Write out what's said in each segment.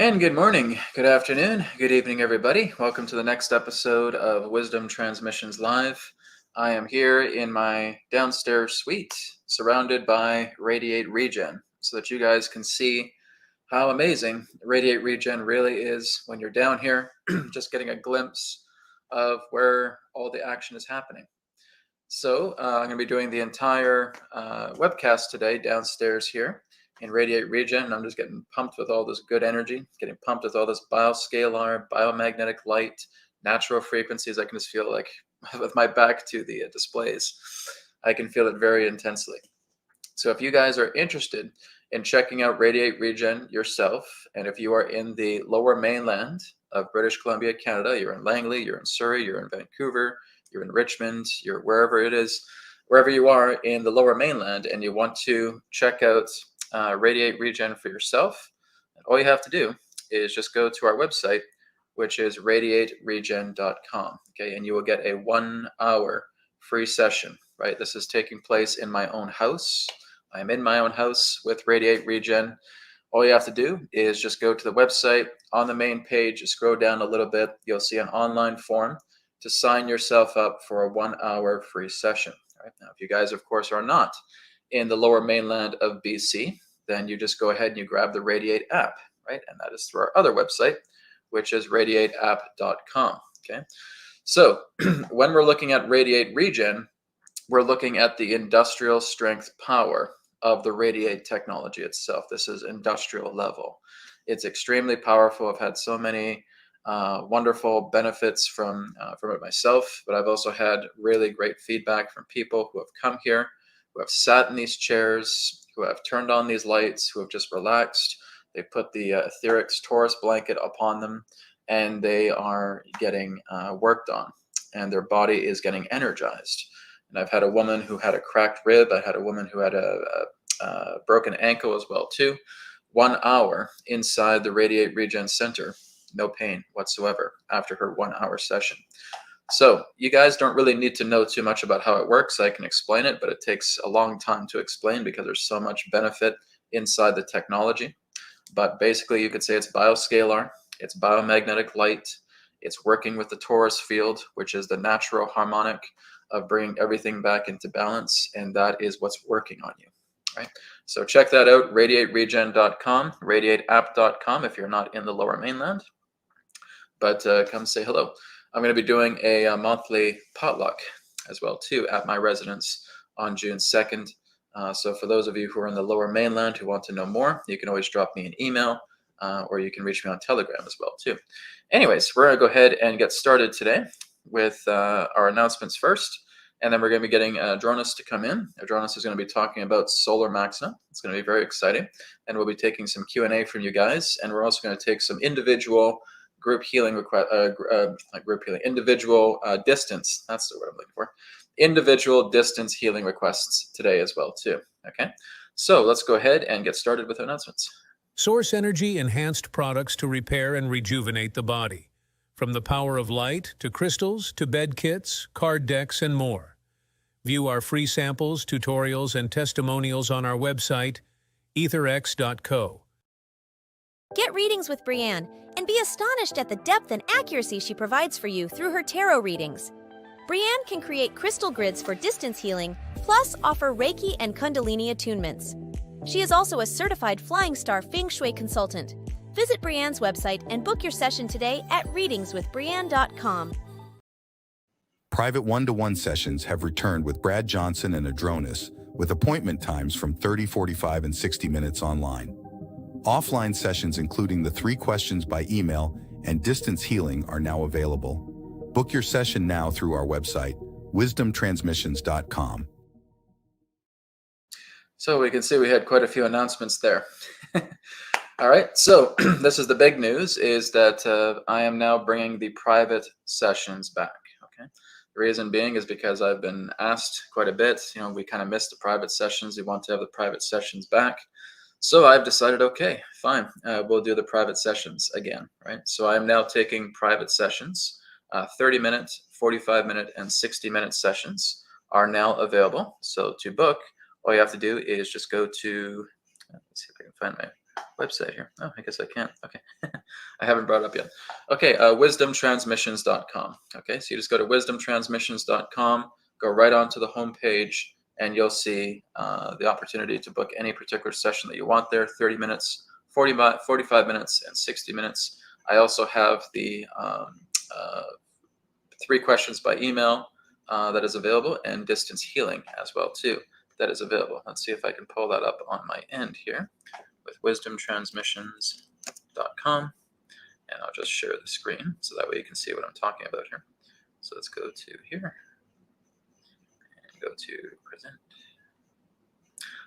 And good morning, good afternoon, good evening, everybody. Welcome to the next episode of Wisdom Transmissions Live. I am here in my downstairs suite, surrounded by RAYD8 REGEN, so that you guys can see how amazing RAYD8 REGEN really is when you're down here, just getting a glimpse of where all the action is happening. So I'm going to be doing the entire webcast today downstairs here in RAYD8 REGEN. I'm just getting pumped with all this good energy, getting pumped with all this bioscalar, biomagnetic light, natural frequencies. I can just feel like with my back to the displays, I can feel it very intensely. So if you guys are interested in checking out RAYD8 REGEN yourself, and if you are in the Lower Mainland of British Columbia, Canada, you're in Langley, you're in Surrey, you're in Vancouver, you're in Richmond, you're wherever it is, wherever you are in the Lower Mainland, and you want to check out RAYD8 REGEN for yourself, all you have to do is just go to our website, which is ray8regen.com, okay, and you will get a 1 hour free session, right? This is taking place in my own house. I'm in my own house with RAYD8 REGEN. All you have to do is just go to the website. On the main page, scroll down a little bit, you'll see an online form to sign yourself up for a 1 hour free session. Right? Now, if you guys, of course, are not in the Lower Mainland of BC, then you just go ahead and you grab the RAYD8 app, right? And that is through our other website, which is ray8app.com, okay? So when we're looking at RAYD8 REGEN, we're looking at the industrial strength power of the RAYD8 technology itself. This is industrial level. It's extremely powerful. I've had so many wonderful benefits from it myself, but I've also had really great feedback from people who have come here, who have sat in these chairs, who have turned on these lights, who have just relaxed. They put the AetherX Taurus blanket upon them, and they are getting worked on, and their body is getting energized. And I've had a woman who had a cracked rib. I had a woman who had a broken ankle as well too. 1 hour inside the RAYD8 REGEN Center, no pain whatsoever after her 1 hour session. So you guys don't really need to know too much about how it works. I can explain it, but it takes a long time to explain because there's so much benefit inside the technology. But basically you could say it's bioscalar, it's biomagnetic light, it's working with the torus field, which is the natural harmonic of bringing everything back into balance, and that is what's working on you, right? So check that out, ray8regen.com, ray8app.com if you're not in the Lower Mainland, but come say hello. I'm going to be doing a monthly potluck as well too at my residence on June 2nd. So for those of you who are in the Lower Mainland who want to know more, you can always drop me an email or you can reach me on Telegram as well too. Anyways, we're going to go ahead and get started today with our announcements first, and then we're going to be getting Adronis to come in. Adronis is going to be talking about solar maxima. It's going to be very exciting, and we'll be taking some Q&A from you guys, and we're also going to take some individual group healing individual distance. That's the word I'm looking for. Individual distance healing requests today as well too. Okay, so let's go ahead and get started with announcements. Source Energy enhanced products to repair and rejuvenate the body. From the power of light, to crystals, to bed kits, card decks, and more. View our free samples, tutorials, and testimonials on our website, AetherX.co. Get readings with Breanne and be astonished at the depth and accuracy she provides for you through her tarot readings. Breanne can create crystal grids for distance healing, plus offer Reiki and Kundalini attunements. She is also a certified Flying Star Feng Shui consultant. Visit Breanne's website and book your session today at readingswithbreanne.com. Private one-to-one sessions have returned with Brad Johnson and Adronis, with appointment times from 30, 45, and 60 minutes online. Offline sessions including the 3 questions by email and distance healing are now available. Book your session now through our website, wisdomtransmissions.com. So we can see we had quite a few announcements there. All right, so this is the big news, is that I am now bringing the private sessions back, okay? The reason being is because I've been asked quite a bit, we kind of missed the private sessions. We want to have the private sessions back. So I've decided, okay, fine, we'll do the private sessions again, right? So I'm now taking private sessions, 30-minute, 45-minute, and 60-minute sessions are now available. So to book, all you have to do is just go to, let's see if I can find website here. Oh, I guess I can't. Okay. I haven't brought it up yet. Okay, wisdomtransmissions.com. Okay, so you just go to wisdomtransmissions.com, go right onto the home page, and you'll see the opportunity to book any particular session that you want there, 30 minutes, 45 minutes, and 60 minutes. I also have the 3 questions by email that is available, and distance healing as well too that is available. Let's see if I can pull that up on my end here with wisdomtransmissions.com, and I'll just share the screen so that way you can see what I'm talking about here. So let's go to here and go to present.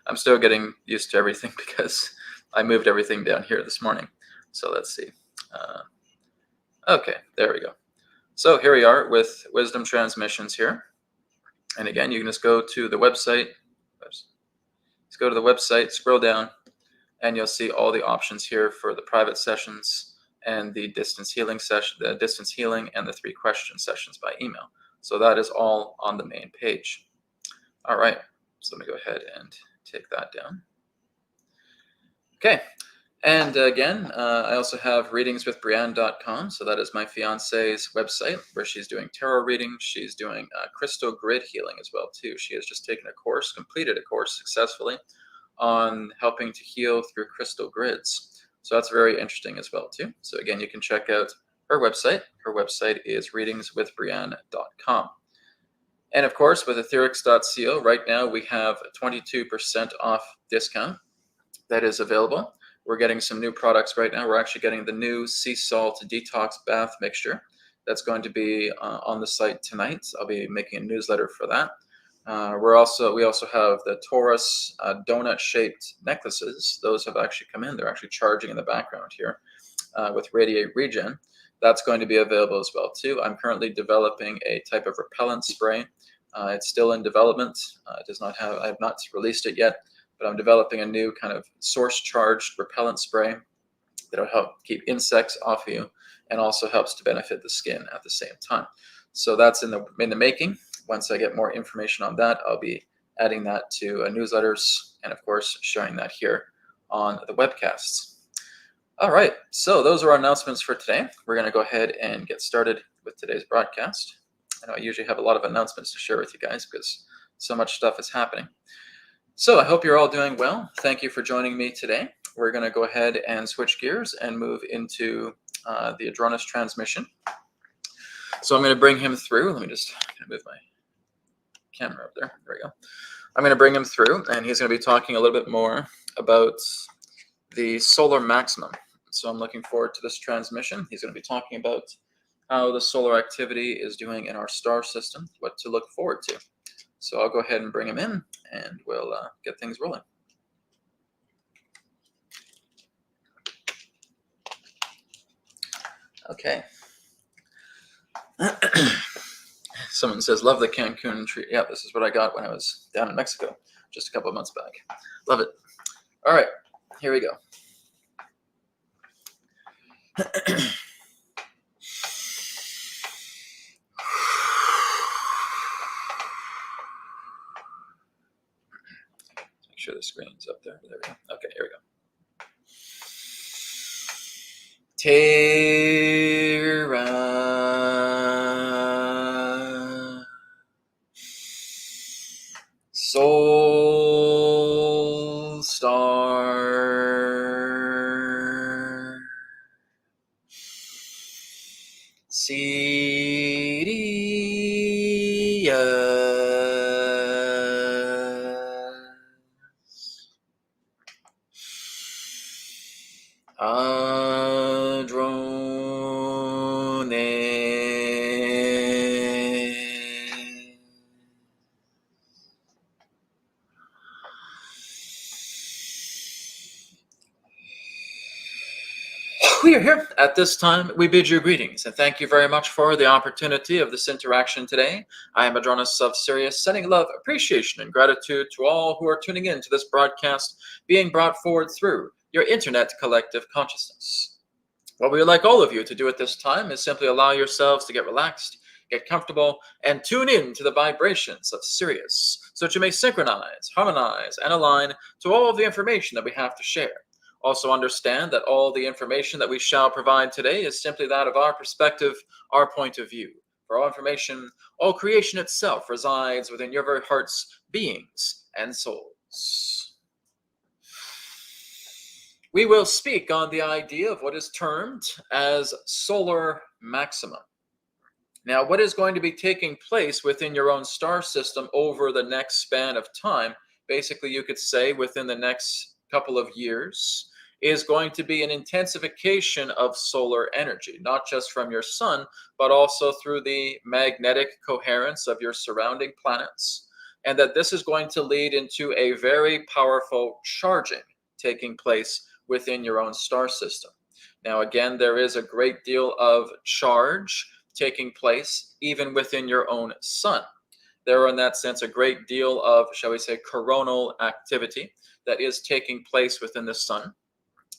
I'm still getting used to everything because I moved everything down here this morning. So let's see. Okay, there we go. So here we are with Wisdom Transmissions here. And again, you can just go to the website. Oops. Let's go to the website, scroll down, and you'll see all the options here for the private sessions and the distance healing session, the distance healing and the 3 question sessions by email. So that is all on the main page. All right, so let me go ahead and take that down. Okay, and again, I also have readingswithbreanne.com. So that is my fiance's website where she's doing tarot readings. She's doing crystal grid healing as well too. She has just taken a course, completed a course successfully on helping to heal through crystal grids. So that's very interesting as well too. So again, you can check out her website. Her website is readingswithbreanne.com. And of course, with AetherX.co, right now we have a 22% off discount that is available. We're getting some new products right now. We're actually getting the new sea salt detox bath mixture that's going to be on the site tonight. I'll be making a newsletter for that. We also have the Taurus donut-shaped necklaces. Those have actually come in. They're actually charging in the background here with RAYD8 REGEN. That's going to be available as well too. I'm currently developing a type of repellent spray. It's still in development. I have not released it yet, but I'm developing a new kind of source-charged repellent spray that'll help keep insects off of you and also helps to benefit the skin at the same time. So that's in the making. Once I get more information on that, I'll be adding that to newsletters and, of course, sharing that here on the webcasts. All right, so those are our announcements for today. We're going to go ahead and get started with today's broadcast. I know I usually have a lot of announcements to share with you guys because so much stuff is happening. So I hope you're all doing well. Thank you for joining me today. We're going to go ahead and switch gears and move into the Adronis transmission. So I'm going to bring him through. Let me just move my camera up there. There we go. I'm going to bring him through, and he's going to be talking a little bit more about the solar maximum. So I'm looking forward to this transmission. He's going to be talking about how the solar activity is doing in our star system, what to look forward to. So I'll go ahead and bring him in, and we'll get things rolling. Okay. Someone says, love the Cancun tree. Yeah, this is what I got when I was down in Mexico just a couple of months back. Love it. All right, here we go. Make sure the screen's up there. There we go. Okay, here we go. Terra Soul Star Sirius Adronis We are here at this time. We bid you greetings and thank you very much for the opportunity of this interaction today. I am Adronis of Sirius, sending love, appreciation, and gratitude to all who are tuning in to this broadcast being brought forward through your internet collective consciousness. What we would like all of you to do at this time is simply allow yourselves to get relaxed, get comfortable, and tune in to the vibrations of Sirius so that you may synchronize, harmonize, and align to all of the information that we have to share. Also understand that all the information that we shall provide today is simply that of our perspective, our point of view. For all information, all creation itself resides within your very hearts, beings, and souls. We will speak on the idea of what is termed as solar maximum. Now, what is going to be taking place within your own star system over the next span of time, basically you could say within the next couple of years, is going to be an intensification of solar energy, not just from your sun, but also through the magnetic coherence of your surrounding planets, and that this is going to lead into a very powerful charging taking place within your own star system. Now, again, there is a great deal of charge taking place even within your own sun. There are, in that sense, a great deal of, shall we say, coronal activity that is taking place within the sun,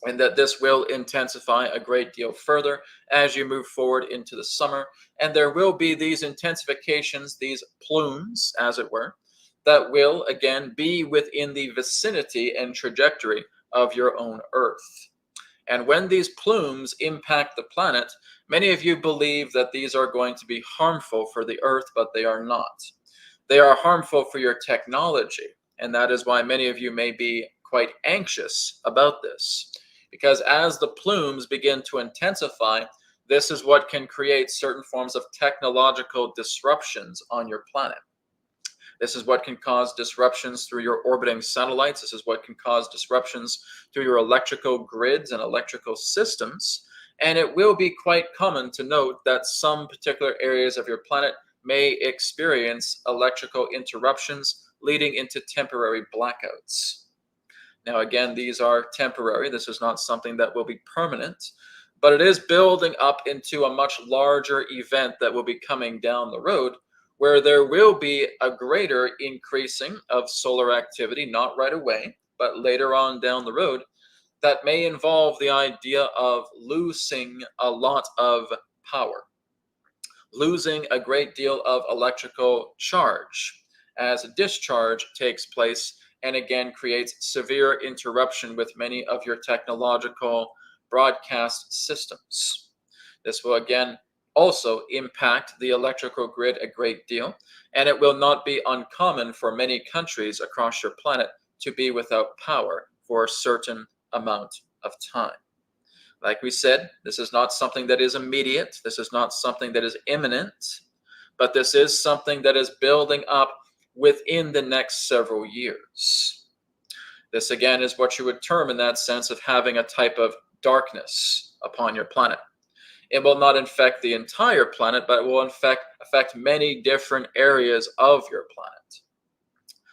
and that this will intensify a great deal further as you move forward into the summer. And there will be these intensifications, these plumes, as it were, that will, again, be within the vicinity and trajectory of your own Earth. And when these plumes impact the planet, many of you believe that these are going to be harmful for the Earth, but they are not. They are harmful for your technology, and that is why many of you may be quite anxious about this. Because as the plumes begin to intensify, this is what can create certain forms of technological disruptions on your planet. This is what can cause disruptions through your orbiting satellites. This is what can cause disruptions through your electrical grids and electrical systems. And it will be quite common to note that some particular areas of your planet may experience electrical interruptions leading into temporary blackouts. Now, again, these are temporary. This is not something that will be permanent, but it is building up into a much larger event that will be coming down the road, where there will be a greater increasing of solar activity, not right away, but later on down the road, that may involve the idea of losing a lot of power, losing a great deal of electrical charge as a discharge takes place, and again creates severe interruption with many of your technological broadcast systems. This will again also impact the electrical grid a great deal, and it will not be uncommon for many countries across your planet to be without power for a certain amount of time. Like we said, this is not something that is immediate. This is not something that is imminent, but this is something that is building up within the next several years. This again is what you would term in that sense of having a type of darkness upon your planet. It will not infect the entire planet, but it will affect many different areas of your planet,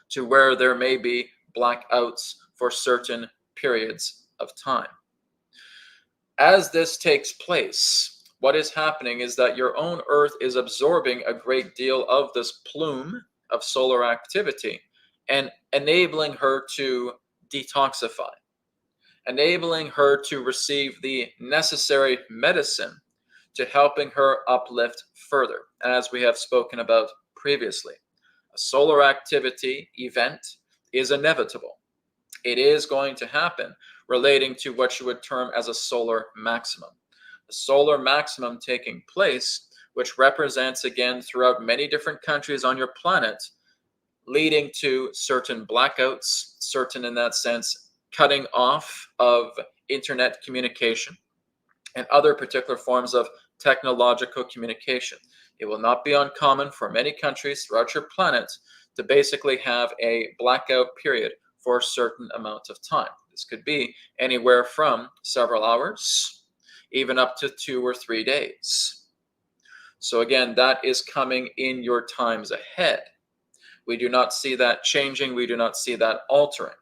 to where there may be blackouts for certain periods of time. As this takes place, what is happening is that your own Earth is absorbing a great deal of this plume of solar activity and enabling her to detoxify, enabling her to receive the necessary medicine to helping her uplift further, as we have spoken about previously. A solar activity event is inevitable. It is going to happen, relating to what you would term as a solar maximum. A solar maximum taking place, which represents, again, throughout many different countries on your planet, leading to certain blackouts, certain, in that sense, cutting off of internet communication, and other particular forms of technological communication. It will not be uncommon for many countries throughout your planet to basically have a blackout period for a certain amount of time. This could be anywhere from several hours, even up to 2 or 3 days. So again, that is coming in your times ahead. We do not see that changing. We do not see that altering.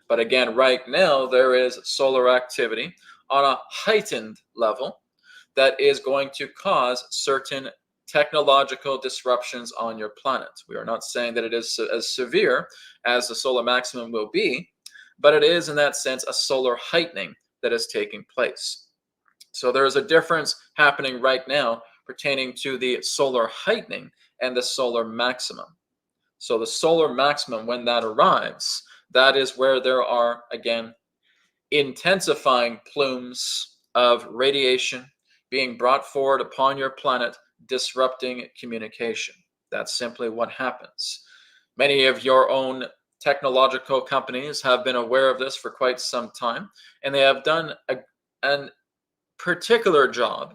But again, right now, there is solar activity on a heightened level that is going to cause certain technological disruptions on your planet. We are not saying that it is as severe as the solar maximum will be, but it is, in that sense, a solar heightening that is taking place. So there is a difference happening right now pertaining to the solar heightening and the solar maximum. So the solar maximum, when that arrives, that is where there are, again, intensifying plumes of radiation being brought forward upon your planet, disrupting communication. That's simply what happens. Many of your own technological companies have been aware of this for quite some time, and they have done a particular job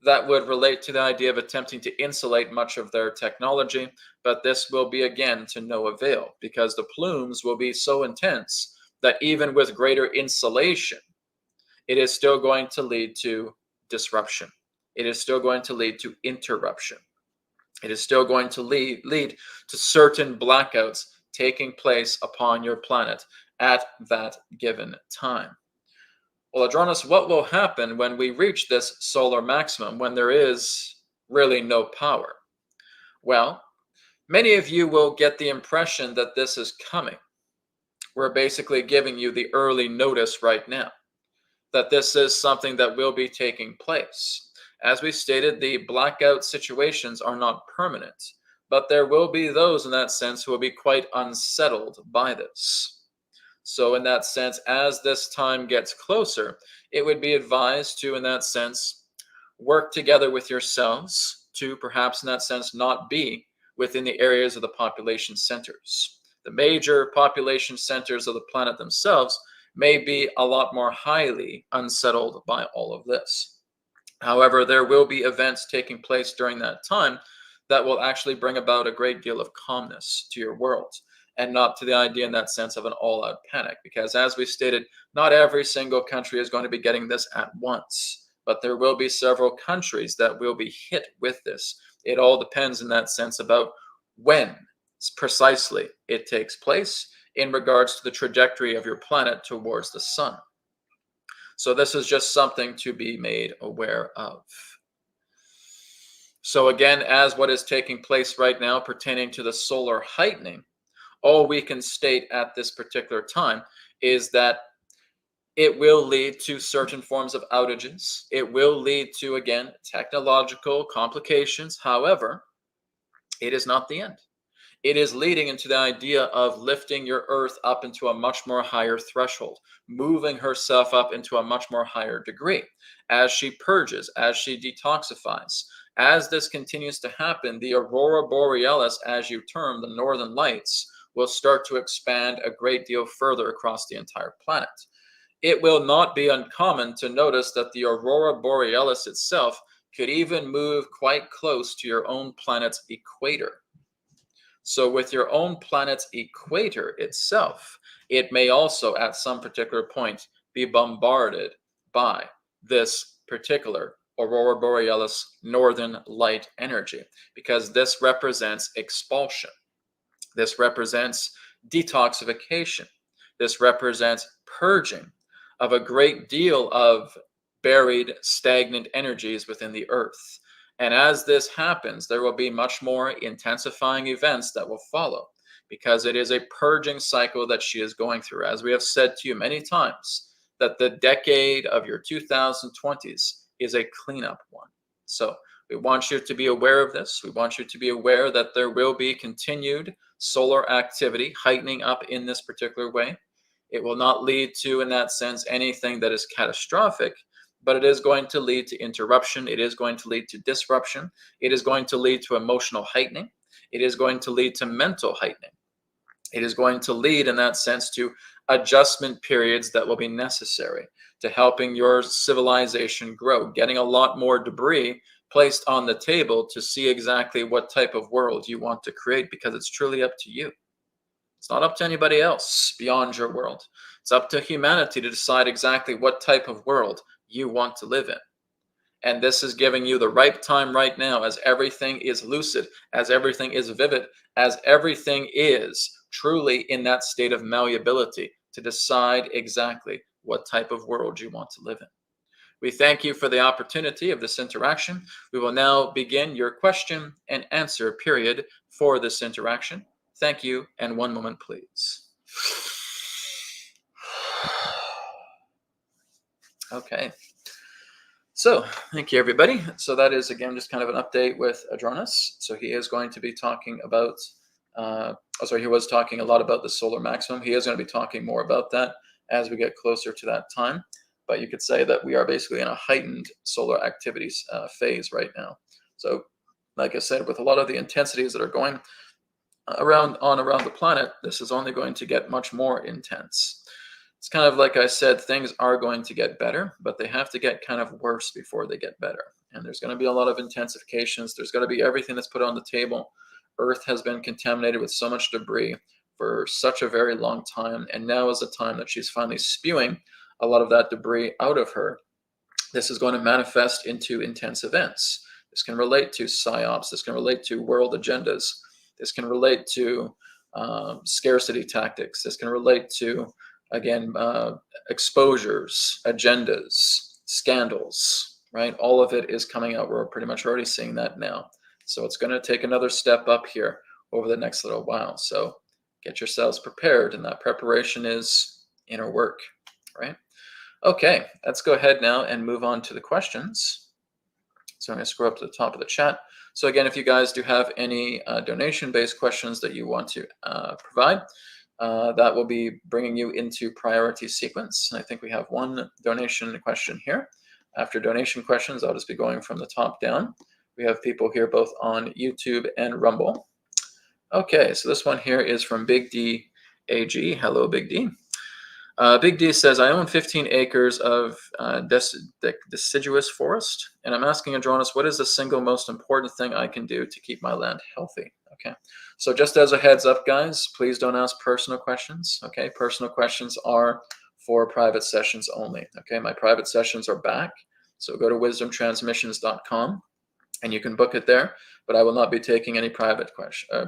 that would relate to the idea of attempting to insulate much of their technology, but this will be again to no avail because the plumes will be so intense that even with greater insulation, it is still going to lead to disruption. It is still going to lead to interruption. It is still going to lead to certain blackouts taking place upon your planet at that given time. Well, Adronis, what will happen when we reach this solar maximum, when there is really no power? Well, many of you will get the impression that this is coming. We're basically giving you the early notice right now that this is something that will be taking place. As we stated, the blackout situations are not permanent, but there will be those in that sense who will be quite unsettled by this. So in that sense, as this time gets closer, it would be advised to, in that sense, work together with yourselves to perhaps in that sense not be within the areas of the population centers. The major population centers of the planet themselves may be a lot more highly unsettled by all of this. However, there will be events taking place during that time that will actually bring about a great deal of calmness to your world, and not to the idea in that sense of an all-out panic, because as we stated, not every single country is going to be getting this at once, but there will be several countries that will be hit with this. It all depends in that sense about when precisely it takes place in regards to the trajectory of your planet towards the sun. So this is just something to be made aware of. So again, as what is taking place right now pertaining to the solar heightening, all we can state at this particular time is that it will lead to certain forms of outages. It will lead to, again, technological complications. However, it is not the end. It is leading into the idea of lifting your Earth up into a much more higher threshold, moving herself up into a much more higher degree as she purges, as she detoxifies. As this continues to happen, the aurora borealis, as you term the northern lights, will start to expand a great deal further across the entire planet. It will not be uncommon to notice that the aurora borealis itself could even move quite close to your own planet's equator. So with your own planet's equator itself, it may also at some particular point be bombarded by this particular aurora borealis northern light energy, because this represents expulsion. This represents detoxification. This represents purging of a great deal of buried, stagnant energies within the earth. And as this happens, there will be much more intensifying events that will follow, because it is a purging cycle that she is going through. As we have said to you many times, that the decade of your 2020s is a cleanup one. So we want you to be aware of this. We want you to be aware that there will be continued solar activity heightening up in this particular way. It will not lead to, in that sense, anything that is catastrophic, but it is going to lead to interruption. It is going to lead to disruption. It is going to lead to emotional heightening. It is going to lead to mental heightening. It is going to lead, in that sense, to adjustment periods that will be necessary to helping your civilization grow, getting a lot more debris placed on the table to see exactly what type of world you want to create, because it's truly up to you. It's not up to anybody else beyond your world. It's up to humanity to decide exactly what type of world you want to live in. And this is giving you the right time right now, as everything is lucid, as everything is vivid, as everything is truly in that state of malleability to decide exactly what type of world you want to live in. We thank you for the opportunity of this interaction. We will now begin your question and answer period for this interaction. Thank you, and one moment, please. Okay. So, thank you, everybody. So that is, again, just kind of an update with Adronis. So he is going to be talking about, he was talking a lot about the solar maximum. He is going to be talking more about that as we get closer to that time. But you could say that we are basically in a heightened solar activities phase right now. So, like I said, with a lot of the intensities that are going around the planet, this is only going to get much more intense. It's kind of like I said, things are going to get better, but they have to get kind of worse before they get better. And there's going to be a lot of intensifications. There's going to be everything that's put on the table. Earth has been contaminated with so much debris for such a very long time, and now is the time that she's finally spewing a lot of that debris out of her. This is going to manifest into intense events. This can relate to psyops. This can relate to world agendas. This can relate to scarcity tactics. This can relate to, again, exposures, agendas, scandals, right? All of it is coming out. We're pretty much already seeing that now. So it's going to take another step up here over the next little while. So get yourselves prepared, and that preparation is inner work, right? Okay, let's go ahead now and move on to the questions. So I'm going to scroll up to the top of the chat. So again, if you guys do have any donation-based questions that you want to provide, that will be bringing you into priority sequence. And I think we have one donation question here. After donation questions, I'll just be going from the top down. We have people here both on YouTube and Rumble. Okay, so this one here is from Big D AG. Hello, Big D. Big D says, I own 15 acres of deciduous forest, and I'm asking Adronis, what is the single most important thing I can do to keep my land healthy? Okay, so just as a heads up, guys, please don't ask personal questions. Okay, personal questions are for private sessions only. Okay, my private sessions are back, so go to wisdomtransmissions.com and you can book it there, but I will not be taking any private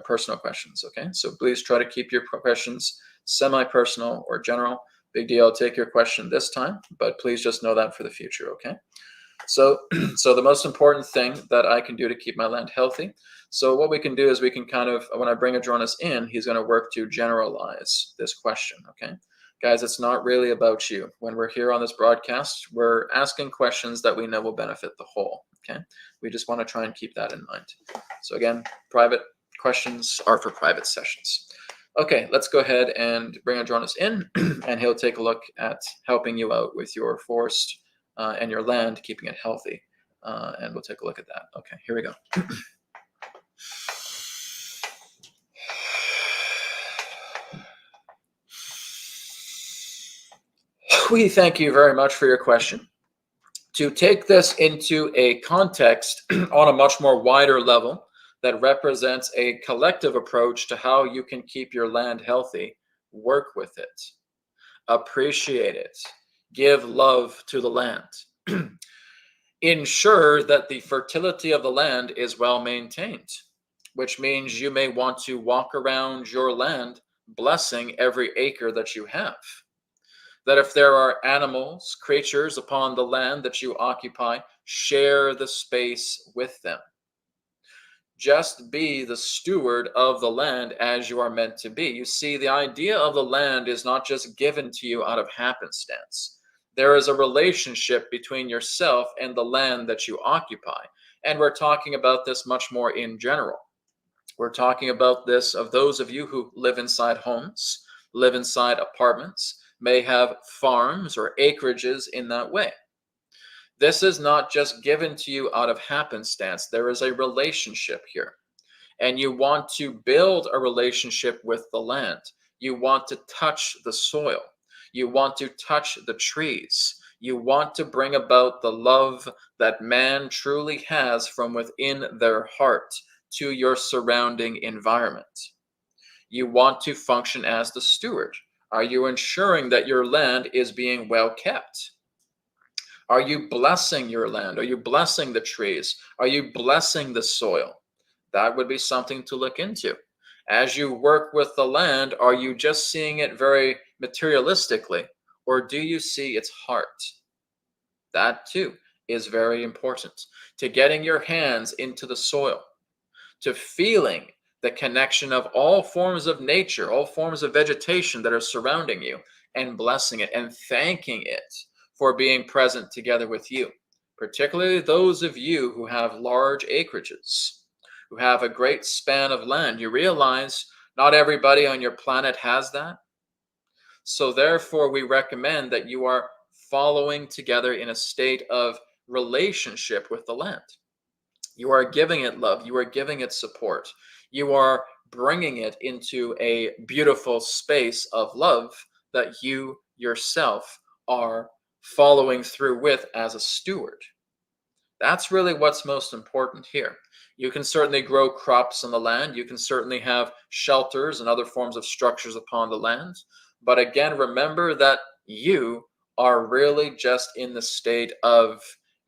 personal questions. Okay, so please try to keep your questions semi-personal or general. Big D, I'll take your question this time, but please just know that for the future, okay? So the most important thing that I can do to keep my land healthy, so what we can do is we can kind of, when I bring Adronis in, he's going to work to generalize this question, okay? Guys, it's not really about you. When we're here on this broadcast, we're asking questions that we know will benefit the whole, okay? We just want to try and keep that in mind. So again, private questions are for private sessions. Okay, let's go ahead and bring Adronis in, and he'll take a look at helping you out with your forest and your land, keeping it healthy. And we'll take a look at that. Okay, here we go. We thank you very much for your question. To take this into a context on a much more wider level, that represents a collective approach to how you can keep your land healthy, work with it, appreciate it, give love to the land. Ensure that the fertility of the land is well maintained, which means you may want to walk around your land blessing every acre that you have. That if there are animals, creatures upon the land that you occupy, share the space with them. Just be the steward of the land as you are meant to be. You see, the idea of the land is not just given to you out of happenstance. There is a relationship between yourself and the land that you occupy. And we're talking about this much more in general. We're talking about this of those of you who live inside homes, live inside apartments, may have farms or acreages in that way. This is not just given to you out of happenstance. There is a relationship here. And you want to build a relationship with the land. You want to touch the soil. You want to touch the trees. You want to bring about the love that man truly has from within their heart to your surrounding environment. You want to function as the steward. Are you ensuring that your land is being well kept? Are you blessing your land? Are you blessing the trees? Are you blessing the soil? That would be something to look into. As you work with the land, are you just seeing it very materialistically, or do you see its heart? That too is very important. To getting your hands into the soil, to feeling the connection of all forms of nature, all forms of vegetation that are surrounding you, and blessing it and thanking it for being present together with you, particularly those of you who have large acreages, who have a great span of land. You realize not everybody on your planet has that. So therefore, we recommend that you are following together in a state of relationship with the land. You are giving it love. You are giving it support. You are bringing it into a beautiful space of love that you yourself are following through with as a steward. That's really what's most important here. You can certainly grow crops on the land. You can certainly have shelters and other forms of structures upon the land. But again, remember that you are really just in the state of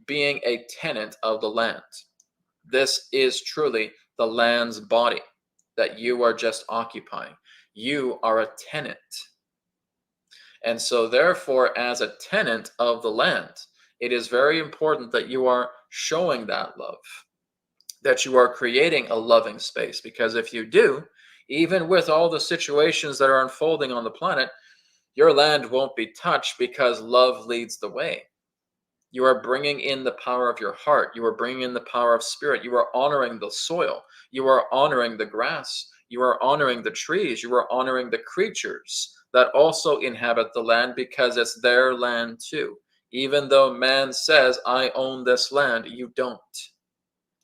being a tenant of the land. This is truly the land's body that you are just occupying. You are a tenant. And so therefore, as a tenant of the land, it is very important that you are showing that love, that you are creating a loving space. Because if you do, even with all the situations that are unfolding on the planet, your land won't be touched because love leads the way. You are bringing in the power of your heart. You are bringing in the power of spirit. You are honoring the soil. You are honoring the grass. You are honoring the trees. You are honoring the creatures that also inhabit the land because it's their land too. Even though man says, I own this land, you don't.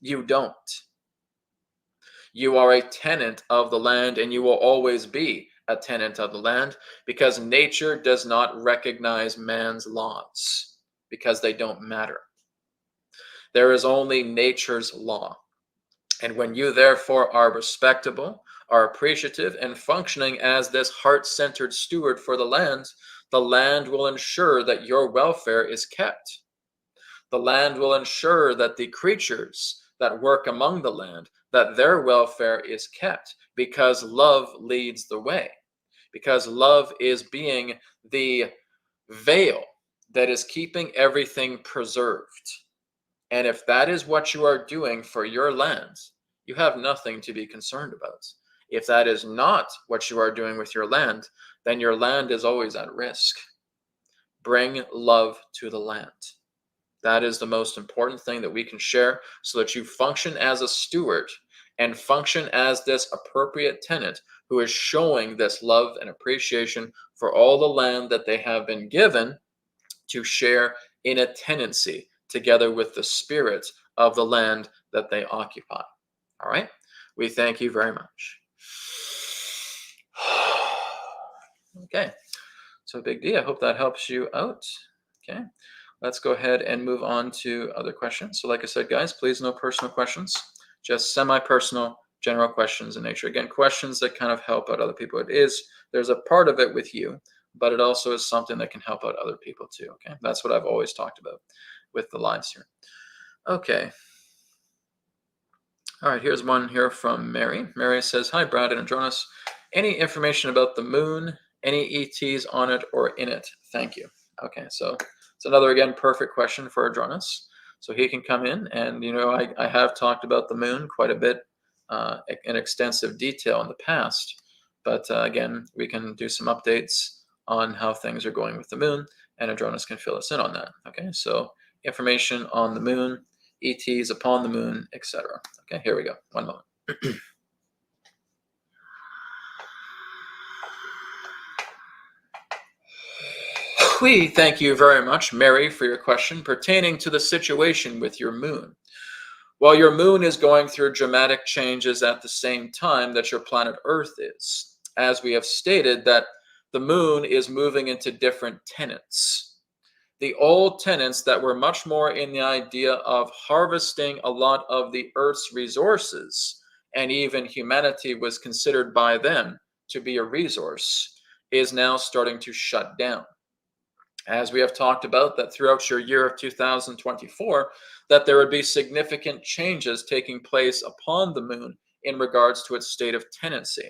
You don't. You are a tenant of the land, and you will always be a tenant of the land because nature does not recognize man's laws, because they don't matter. There is only nature's law. And when you therefore are respectable, are appreciative, and functioning as this heart-centered steward for the land will ensure that your welfare is kept. The land will ensure that the creatures that work among the land, that their welfare is kept, because love leads the way. Because love is being the veil that is keeping everything preserved. And if that is what you are doing for your land, you have nothing to be concerned about. If that is not what you are doing with your land, then your land is always at risk. Bring love to the land. That is the most important thing that we can share, so that you function as a steward and function as this appropriate tenant who is showing this love and appreciation for all the land that they have been given to share in a tenancy together with the spirit of the land that they occupy. All right? We thank you very much. Okay. So Big D, I hope that helps you out. Okay. Let's go ahead and move on to other questions. So like I said, guys, please no personal questions, just semi-personal general questions in nature. Again, questions that kind of help out other people. There's a part of it with you, but it also is something that can help out other people too, okay? That's what I've always talked about with the lives here. Okay. All right, here's one here from Mary. Mary says, hi, Brad and Adronis. Any information about the moon, any ETs on it or in it? Thank you. Okay, so it's another, again, perfect question for Adronis. So he can come in and, I have talked about the moon quite a bit in extensive detail in the past. But again, we can do some updates on how things are going with the moon, and Adronis can fill us in on that. Okay, so information on the moon, ETs upon the moon, etc. Okay, here we go. One moment. We thank you very much, Mary, for your question pertaining to the situation with your moon. Well, your moon is going through dramatic changes at the same time that your planet Earth is. As we have stated, that the moon is moving into different tenets. The old tenets that were much more in the idea of harvesting a lot of the Earth's resources, and even humanity was considered by them to be a resource, is now starting to shut down. As we have talked about, that throughout your year of 2024, that there would be significant changes taking place upon the moon in regards to its state of tenancy.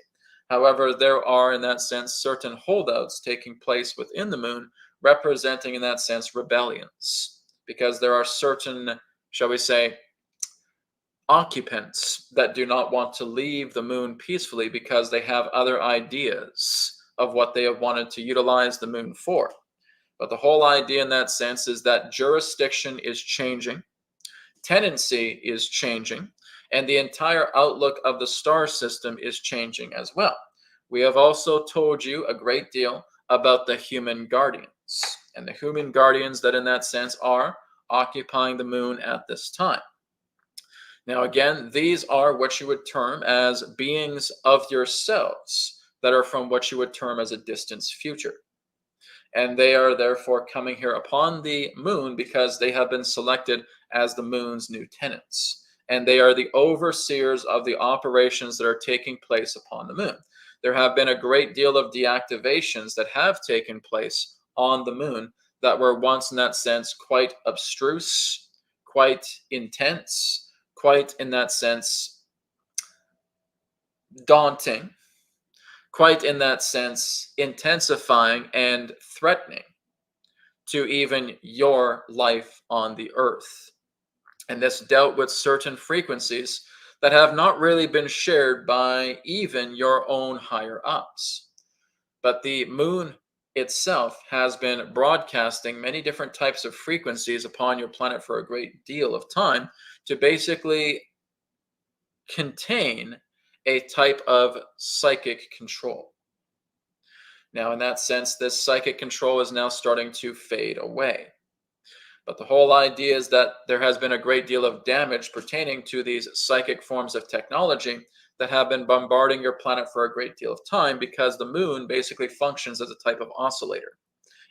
However, there are, in that sense, certain holdouts taking place within the moon, representing, in that sense, rebellions. Because there are certain, shall we say, occupants that do not want to leave the moon peacefully because they have other ideas of what they have wanted to utilize the moon for. But the whole idea in that sense is that jurisdiction is changing, tenancy is changing, and the entire outlook of the star system is changing as well. We have also told you a great deal about the human guardians. And the human guardians that in that sense are occupying the moon at this time. Now again, these are what you would term as beings of yourselves that are from what you would term as a distant future. And they are therefore coming here upon the moon because they have been selected as the moon's new tenants. And they are the overseers of the operations that are taking place upon the moon. There have been a great deal of deactivations that have taken place on the moon that were once in that sense quite abstruse, quite intense, quite in that sense daunting, quite in that sense intensifying and threatening to even your life on the earth. And this dealt with certain frequencies that have not really been shared by even your own higher ups. But the moon itself has been broadcasting many different types of frequencies upon your planet for a great deal of time to basically contain a type of psychic control. Now, in that sense, this psychic control is now starting to fade away. But the whole idea is that there has been a great deal of damage pertaining to these psychic forms of technology that have been bombarding your planet for a great deal of time because the moon basically functions as a type of oscillator.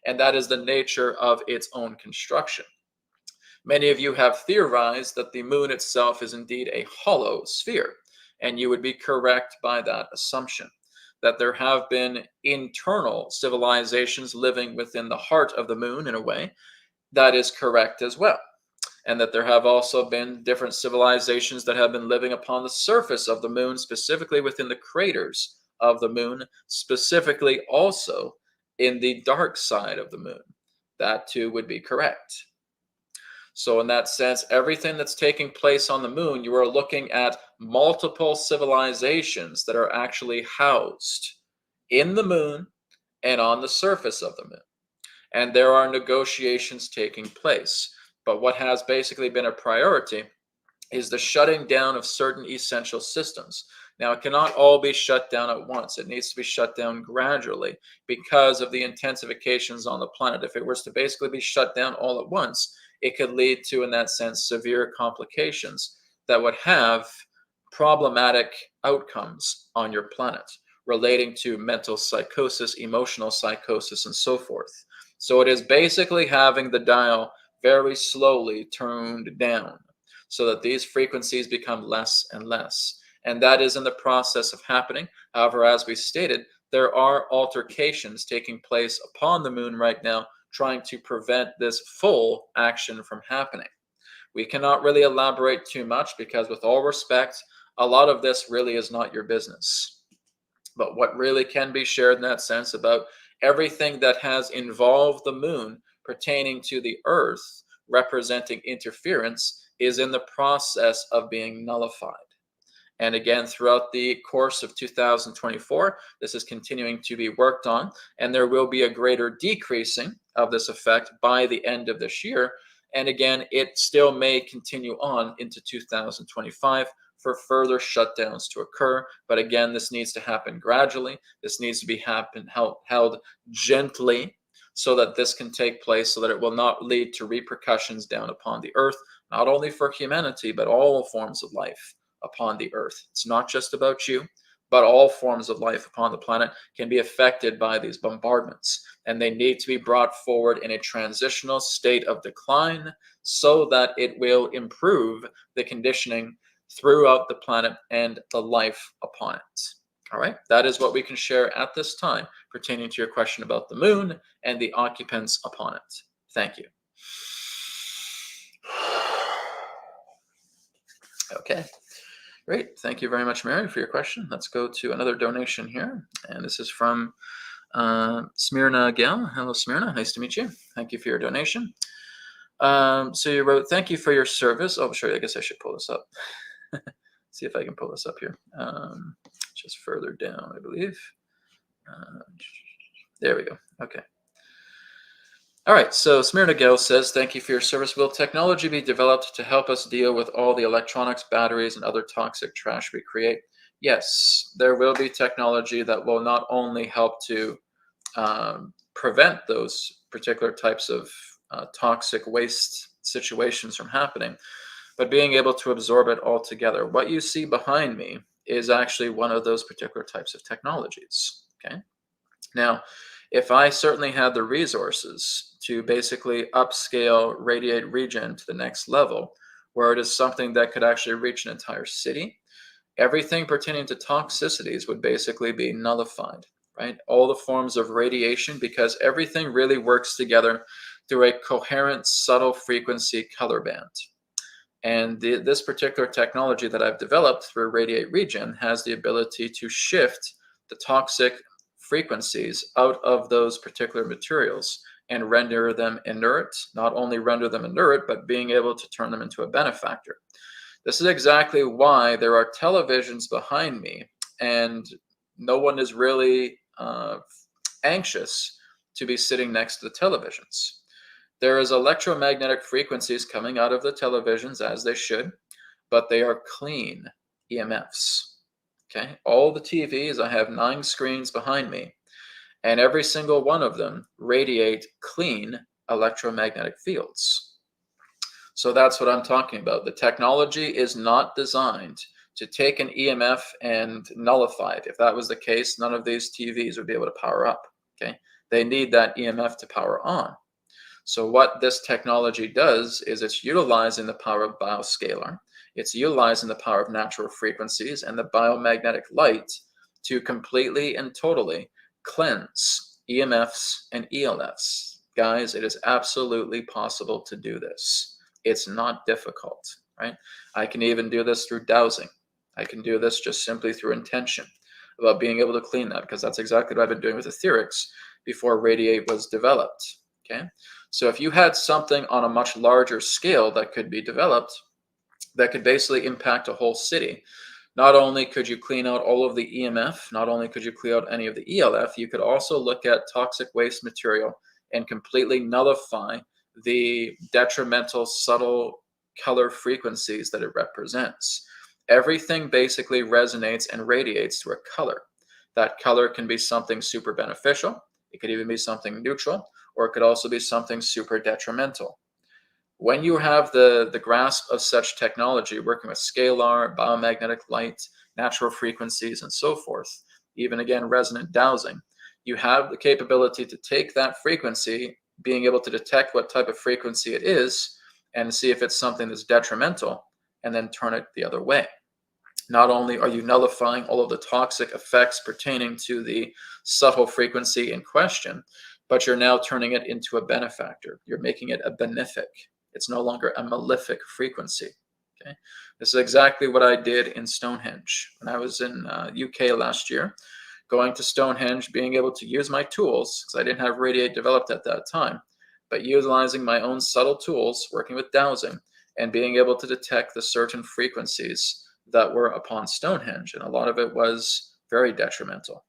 And that is the nature of its own construction. Many of you have theorized that the moon itself is indeed a hollow sphere, and you would be correct by that assumption, that there have been internal civilizations living within the heart of the moon in a way. That is correct as well. And that there have also been different civilizations that have been living upon the surface of the moon, specifically within the craters of the moon, specifically also in the dark side of the moon. That too would be correct. So in that sense, everything that's taking place on the moon, you are looking at multiple civilizations that are actually housed in the moon and on the surface of the moon. And there are negotiations taking place. But what has basically been a priority is the shutting down of certain essential systems. Now, it cannot all be shut down at once. It needs to be shut down gradually because of the intensifications on the planet. If it was to basically be shut down all at once, it could lead to, in that sense, severe complications that would have problematic outcomes on your planet relating to mental psychosis, emotional psychosis, and so forth. So it is basically having the dial very slowly turned down so that these frequencies become less and less. And that is in the process of happening. However, as we stated, there are altercations taking place upon the moon right now, trying to prevent this full action from happening. We cannot really elaborate too much because, with all respect, a lot of this really is not your business. But what really can be shared in that sense about everything that has involved the moon pertaining to the earth, representing interference, is in the process of being nullified. And again, throughout the course of 2024, this is continuing to be worked on, and there will be a greater decreasing of this effect by the end of this year. And again, it still may continue on into 2025 for further shutdowns to occur. But again, this needs to happen gradually. This needs to be held gently so that this can take place, so that it will not lead to repercussions down upon the earth, not only for humanity, but all forms of life upon the earth. It's not just about you, but all forms of life upon the planet can be affected by these bombardments, and they need to be brought forward in a transitional state of decline so that it will improve the conditioning throughout the planet and the life upon it. All right, that is what we can share at this time pertaining to your question about the moon and the occupants upon it. Thank you. Okay. Great. Thank you very much, Mary, for your question. Let's go to another donation here. And this is from Smyrna Gal. Hello, Smyrna. Nice to meet you. Thank you for your donation. So you wrote, thank you for your service. Oh, sure. I guess I should pull this up. See if I can pull this up here. Just further down, I believe. There we go. Okay. All right, so Smyrna Gale says, thank you for your service. Will technology be developed to help us deal with all the electronics, batteries, and other toxic trash we create? Yes, there will be technology that will not only help to prevent those particular types of toxic waste situations from happening, but being able to absorb it altogether. What you see behind me is actually one of those particular types of technologies. Okay. Now, if I certainly had the resources to basically upscale Radiate Regen to the next level, where it is something that could actually reach an entire city, everything pertaining to toxicities would basically be nullified, right? All the forms of radiation, because everything really works together through a coherent, subtle frequency color band. And this particular technology that I've developed through Radiate Regen has the ability to shift the toxic frequencies out of those particular materials and render them inert, not only render them inert, but being able to turn them into a benefactor. This is exactly why there are televisions behind me, and no one is really anxious to be sitting next to the televisions. There is electromagnetic frequencies coming out of the televisions, as they should, but they are clean EMFs. Okay, all the TVs, I have 9 screens behind me, and every single one of them radiate clean electromagnetic fields. So that's what I'm talking about. The technology is not designed to take an EMF and nullify it. If that was the case, none of these TVs would be able to power up. Okay, they need that EMF to power on. So what this technology does is it's utilizing the power of bioscalar. It's utilizing the power of natural frequencies and the biomagnetic light to completely and totally cleanse EMFs and ELFs. Guys, it is absolutely possible to do this. It's not difficult, right? I can even do this through dowsing. I can do this just simply through intention about being able to clean that, because that's exactly what I've been doing with AetherX before Radiate was developed, okay? So if you had something on a much larger scale that could be developed, that could basically impact a whole city, not only could you clean out all of the EMF, not only could you clean out any of the ELF, you could also look at toxic waste material and completely nullify the detrimental subtle color frequencies that it represents. Everything basically resonates and radiates through a color. That color can be something super beneficial. It could even be something neutral, or it could also be something super detrimental. When you have the grasp of such technology, working with scalar, biomagnetic light, natural frequencies, and so forth, even again, resonant dowsing, you have the capability to take that frequency, being able to detect what type of frequency it is, and see if it's something that's detrimental, and then turn it the other way. Not only are you nullifying all of the toxic effects pertaining to the subtle frequency in question, but you're now turning it into a benefactor. You're making it a benefic. It's no longer a malefic frequency. Okay, this is exactly what I did in Stonehenge when I was in UK last year. Going to Stonehenge, being able to use my tools, because I didn't have Radiate developed at that time, but utilizing my own subtle tools, working with dowsing, and being able to detect the certain frequencies that were upon Stonehenge. And a lot of it was very detrimental.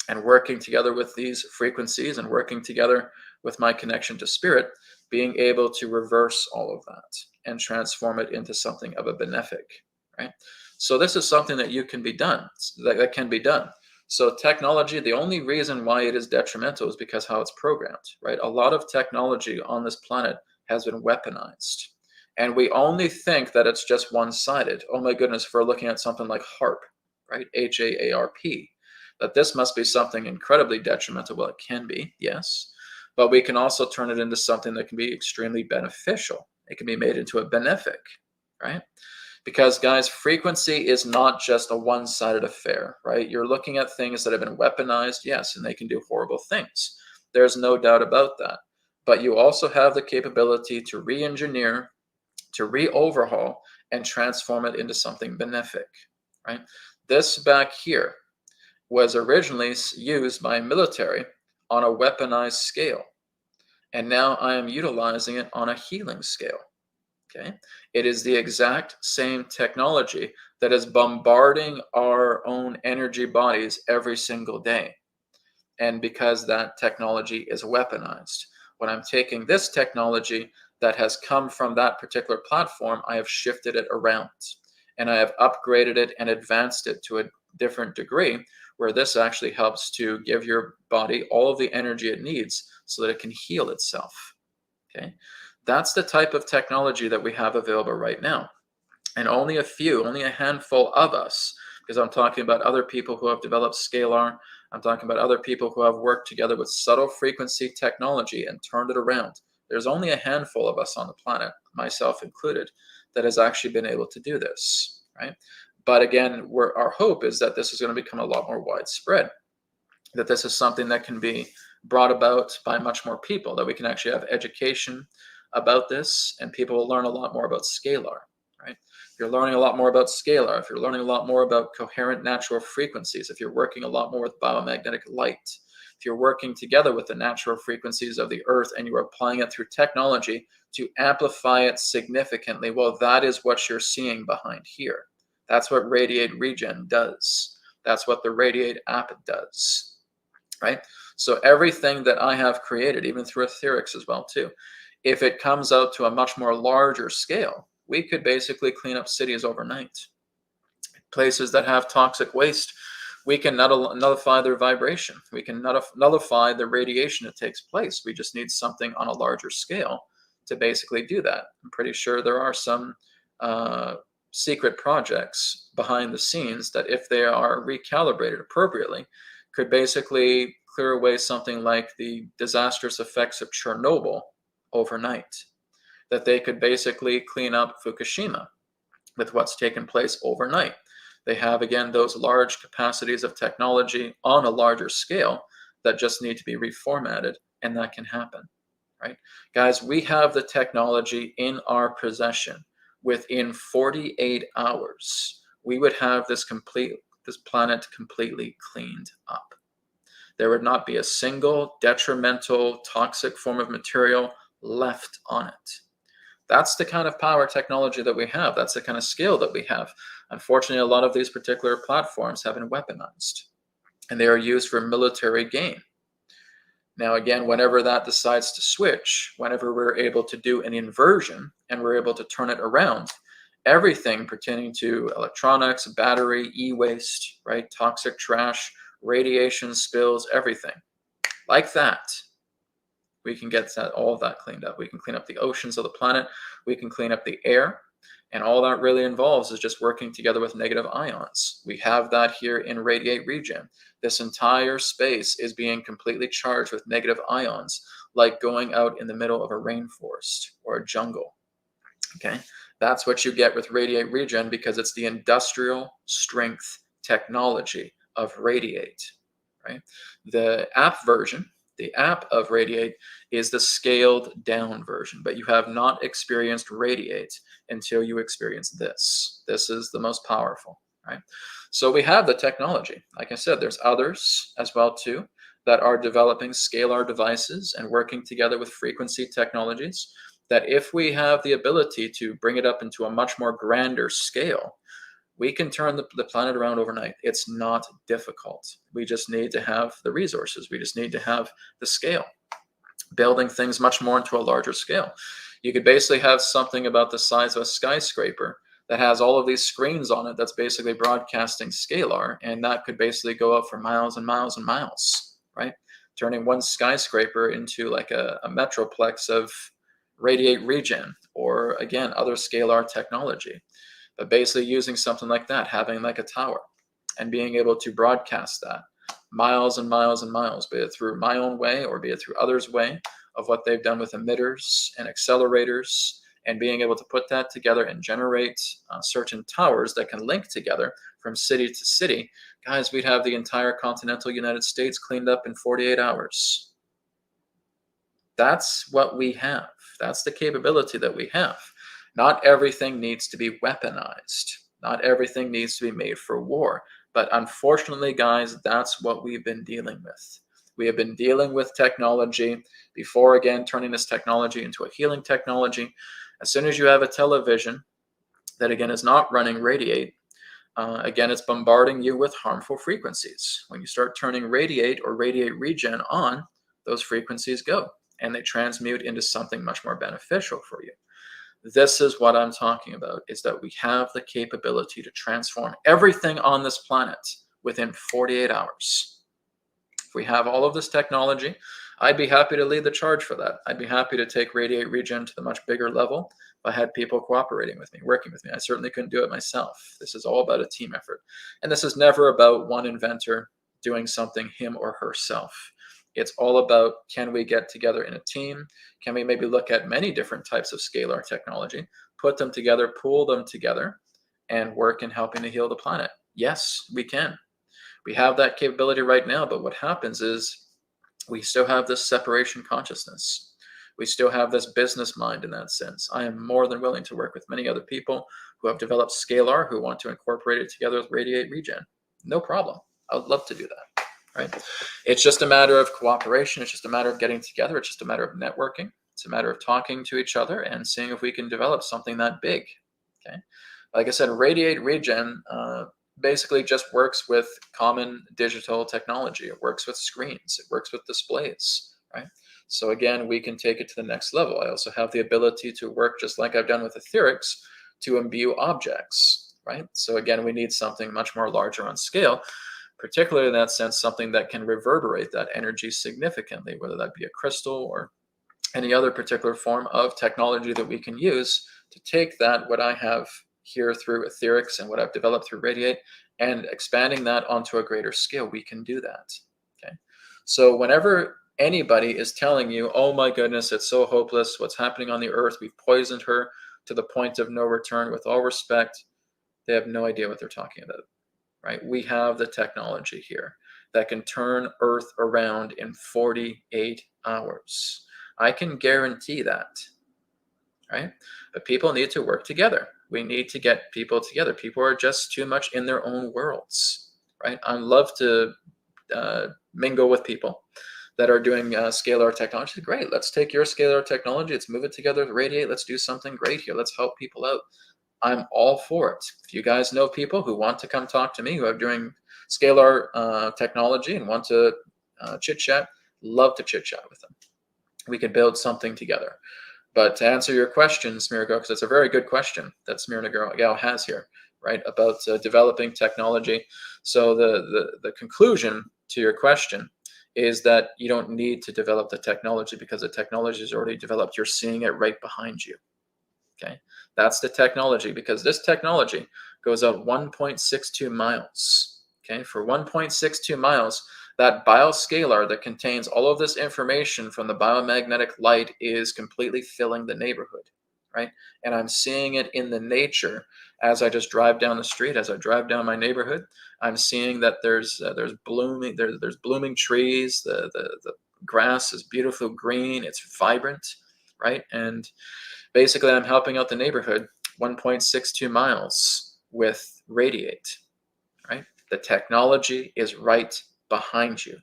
And working together with these frequencies and working together with my connection to spirit, being able to reverse all of that and transform it into something of a benefic, right? So this is something that can be done. So technology, the only reason why it is detrimental is because how it's programmed, right? A lot of technology on this planet has been weaponized. And we only think that it's just one-sided. Oh my goodness, if we're looking at something like HAARP, right? HAARP, that this must be something incredibly detrimental. Well, it can be, yes. But we can also turn it into something that can be extremely beneficial. It can be made into a benefic, right? Because, guys, frequency is not just a one-sided affair, right? You're looking at things that have been weaponized, yes, and they can do horrible things. There's no doubt about that. But you also have the capability to re-engineer, to re-overhaul, and transform it into something benefic, right? This back here was originally used by military on a weaponized scale. And now I am utilizing it on a healing scale. Okay, it is the exact same technology that is bombarding our own energy bodies every single day. And because that technology is weaponized, when I'm taking this technology that has come from that particular platform, I have shifted it around and I have upgraded it and advanced it to a different degree where this actually helps to give your body all of the energy it needs so that it can heal itself. Okay, that's the type of technology that we have available right now. And only a handful of us, because I'm talking about other people who have developed scalar, I'm talking about other people who have worked together with subtle frequency technology and turned it around. There's only a handful of us on the planet, myself included, that has actually been able to do this, right? But again, our hope is that this is going to become a lot more widespread, that this is something that can be brought about by much more people, that we can actually have education about this, and people will learn a lot more about scalar, right? If you're learning a lot more about scalar, if you're learning a lot more about coherent natural frequencies, if you're working a lot more with biomagnetic light, if you're working together with the natural frequencies of the earth and you are applying it through technology to amplify it significantly, well, that is what you're seeing behind here. That's what RAYD8 REGEN does. That's what the RAYD8 app does, right? So everything that I have created, even through AetherX as well too, if it comes out to a much more larger scale, we could basically clean up cities overnight. Places that have toxic waste, we can nullify their vibration. We can nullify the radiation that takes place. We just need something on a larger scale to basically do that. I'm pretty sure there are some secret projects behind the scenes that, if they are recalibrated appropriately, could basically clear away something like the disastrous effects of Chernobyl overnight. That they could basically clean up Fukushima with what's taken place overnight. They have, again, those large capacities of technology on a larger scale that just need to be reformatted, and that can happen, right? Guys, we have the technology in our possession. Within 48 hours, we would have this planet completely cleaned up. There would not be a single detrimental, toxic form of material left on it. That's the kind of power technology that we have. That's the kind of scale that we have. Unfortunately, a lot of these particular platforms have been weaponized, and they are used for military gain. Now, again, whenever that decides to switch, whenever we're able to do an inversion and we're able to turn it around, everything pertaining to electronics, battery, e-waste, right, toxic trash, radiation spills, everything like that, we can get all of that cleaned up. We can clean up the oceans of the planet. We can clean up the air. And all that really involves is just working together with negative ions. We have that here in RAYD8 REGEN. This entire space is being completely charged with negative ions, like going out in the middle of a rainforest or a jungle. Okay, that's what you get with RAYD8 REGEN, because it's the industrial strength technology of RAYD8, right? The app version, the app of RAYD8, is the scaled down version, but you have not experienced RAYD8 until you experience this. This is the most powerful, right? So we have the technology. Like I said, there's others as well too that are developing scalar devices and working together with frequency technologies, that if we have the ability to bring it up into a much more grander scale, we can turn the planet around overnight. It's not difficult. We just need to have the resources. We just need to have the scale. Building things much more into a larger scale. You could basically have something about the size of a skyscraper that has all of these screens on it that's basically broadcasting scalar, and that could basically go out for miles and miles and miles, right? Turning one skyscraper into like a metroplex of RAYD8 REGEN, or again, other scalar technology. But basically using something like that, having like a tower, and being able to broadcast that miles and miles and miles, be it through my own way or be it through others' way of what they've done with emitters and accelerators, and being able to put that together and generate certain towers that can link together from city to city. Guys, we'd have the entire continental United States cleaned up in 48 hours. That's what we have. That's the capability that we have. Not everything needs to be weaponized. Not everything needs to be made for war. But unfortunately, guys, that's what we've been dealing with. We have been dealing with technology before, again, turning this technology into a healing technology. As soon as you have a television that, again, is not running RAYD8, again, it's bombarding you with harmful frequencies. When you start turning RAYD8 or RAYD8 REGEN on, those frequencies go, and they transmute into something much more beneficial for you. This is what I'm talking about, is that we have the capability to transform everything on this planet within 48 hours. If we have all of this technology, I'd be happy to lead the charge for that. I'd be happy to take RAYD8 REGEN to the much bigger level if I had people cooperating with me, working with me. I certainly couldn't do it myself. This is all about a team effort. And this is never about one inventor doing something him or herself. It's all about, can we get together in a team? Can we maybe look at many different types of scalar technology, put them together, pool them together, and work in helping to heal the planet? Yes, we can. We have that capability right now, but what happens is we still have this separation consciousness. We still have this business mind in that sense. I am more than willing to work with many other people who have developed scalar, who want to incorporate it together with RAYD8 REGEN. No problem. I would love to do that. Right? It's just a matter of cooperation. It's just a matter of getting together. It's just a matter of networking. It's a matter of talking to each other and seeing if we can develop something that big. Okay. Like I said, RAYD8 REGEN basically just works with common digital technology. It works with screens. It works with displays. Right. So again, we can take it to the next level. I also have the ability to work just like I've done with AetherX to imbue objects. Right. So again, we need something much more larger on scale. Particularly in that sense, something that can reverberate that energy significantly, whether that be a crystal or any other particular form of technology that we can use to take that, what I have here through AetherX and what I've developed through RAYD8, and expanding that onto a greater scale. We can do that. Okay. So whenever anybody is telling you, oh my goodness, it's so hopeless, what's happening on the earth, we've poisoned her to the point of no return, with all respect, they have no idea what they're talking about. Right? We have the technology here that can turn Earth around in 48 hours. I can guarantee that, right? But people need to work together. We need to get people together. People are just too much in their own worlds, right? I love to mingle with people that are doing scalar technology. Great, let's take your scalar technology, let's move it together with RAYD8, let's do something great here, let's help people out. I'm all for it. If you guys know people who want to come talk to me, who are doing scalar technology and want to chit-chat, love to chit-chat with them. We could build something together. But to answer your question, Smirgo, because it's a very good question that Smirna Gal has here, right, about developing technology. So the conclusion to your question is that you don't need to develop the technology because the technology is already developed. You're seeing it right behind you. Okay, that's the technology, because this technology goes out 1.62 miles. Okay, for 1.62 miles, that bioscalar that contains all of this information from the biomagnetic light is completely filling the neighborhood, right? And I'm seeing it in the nature as I just drive down the street, as I drive down my neighborhood. I'm seeing that there's blooming trees. The grass is beautiful green. It's vibrant, right? And basically, I'm helping out the neighborhood 1.62 miles with RAYD8, right? The technology is right behind you.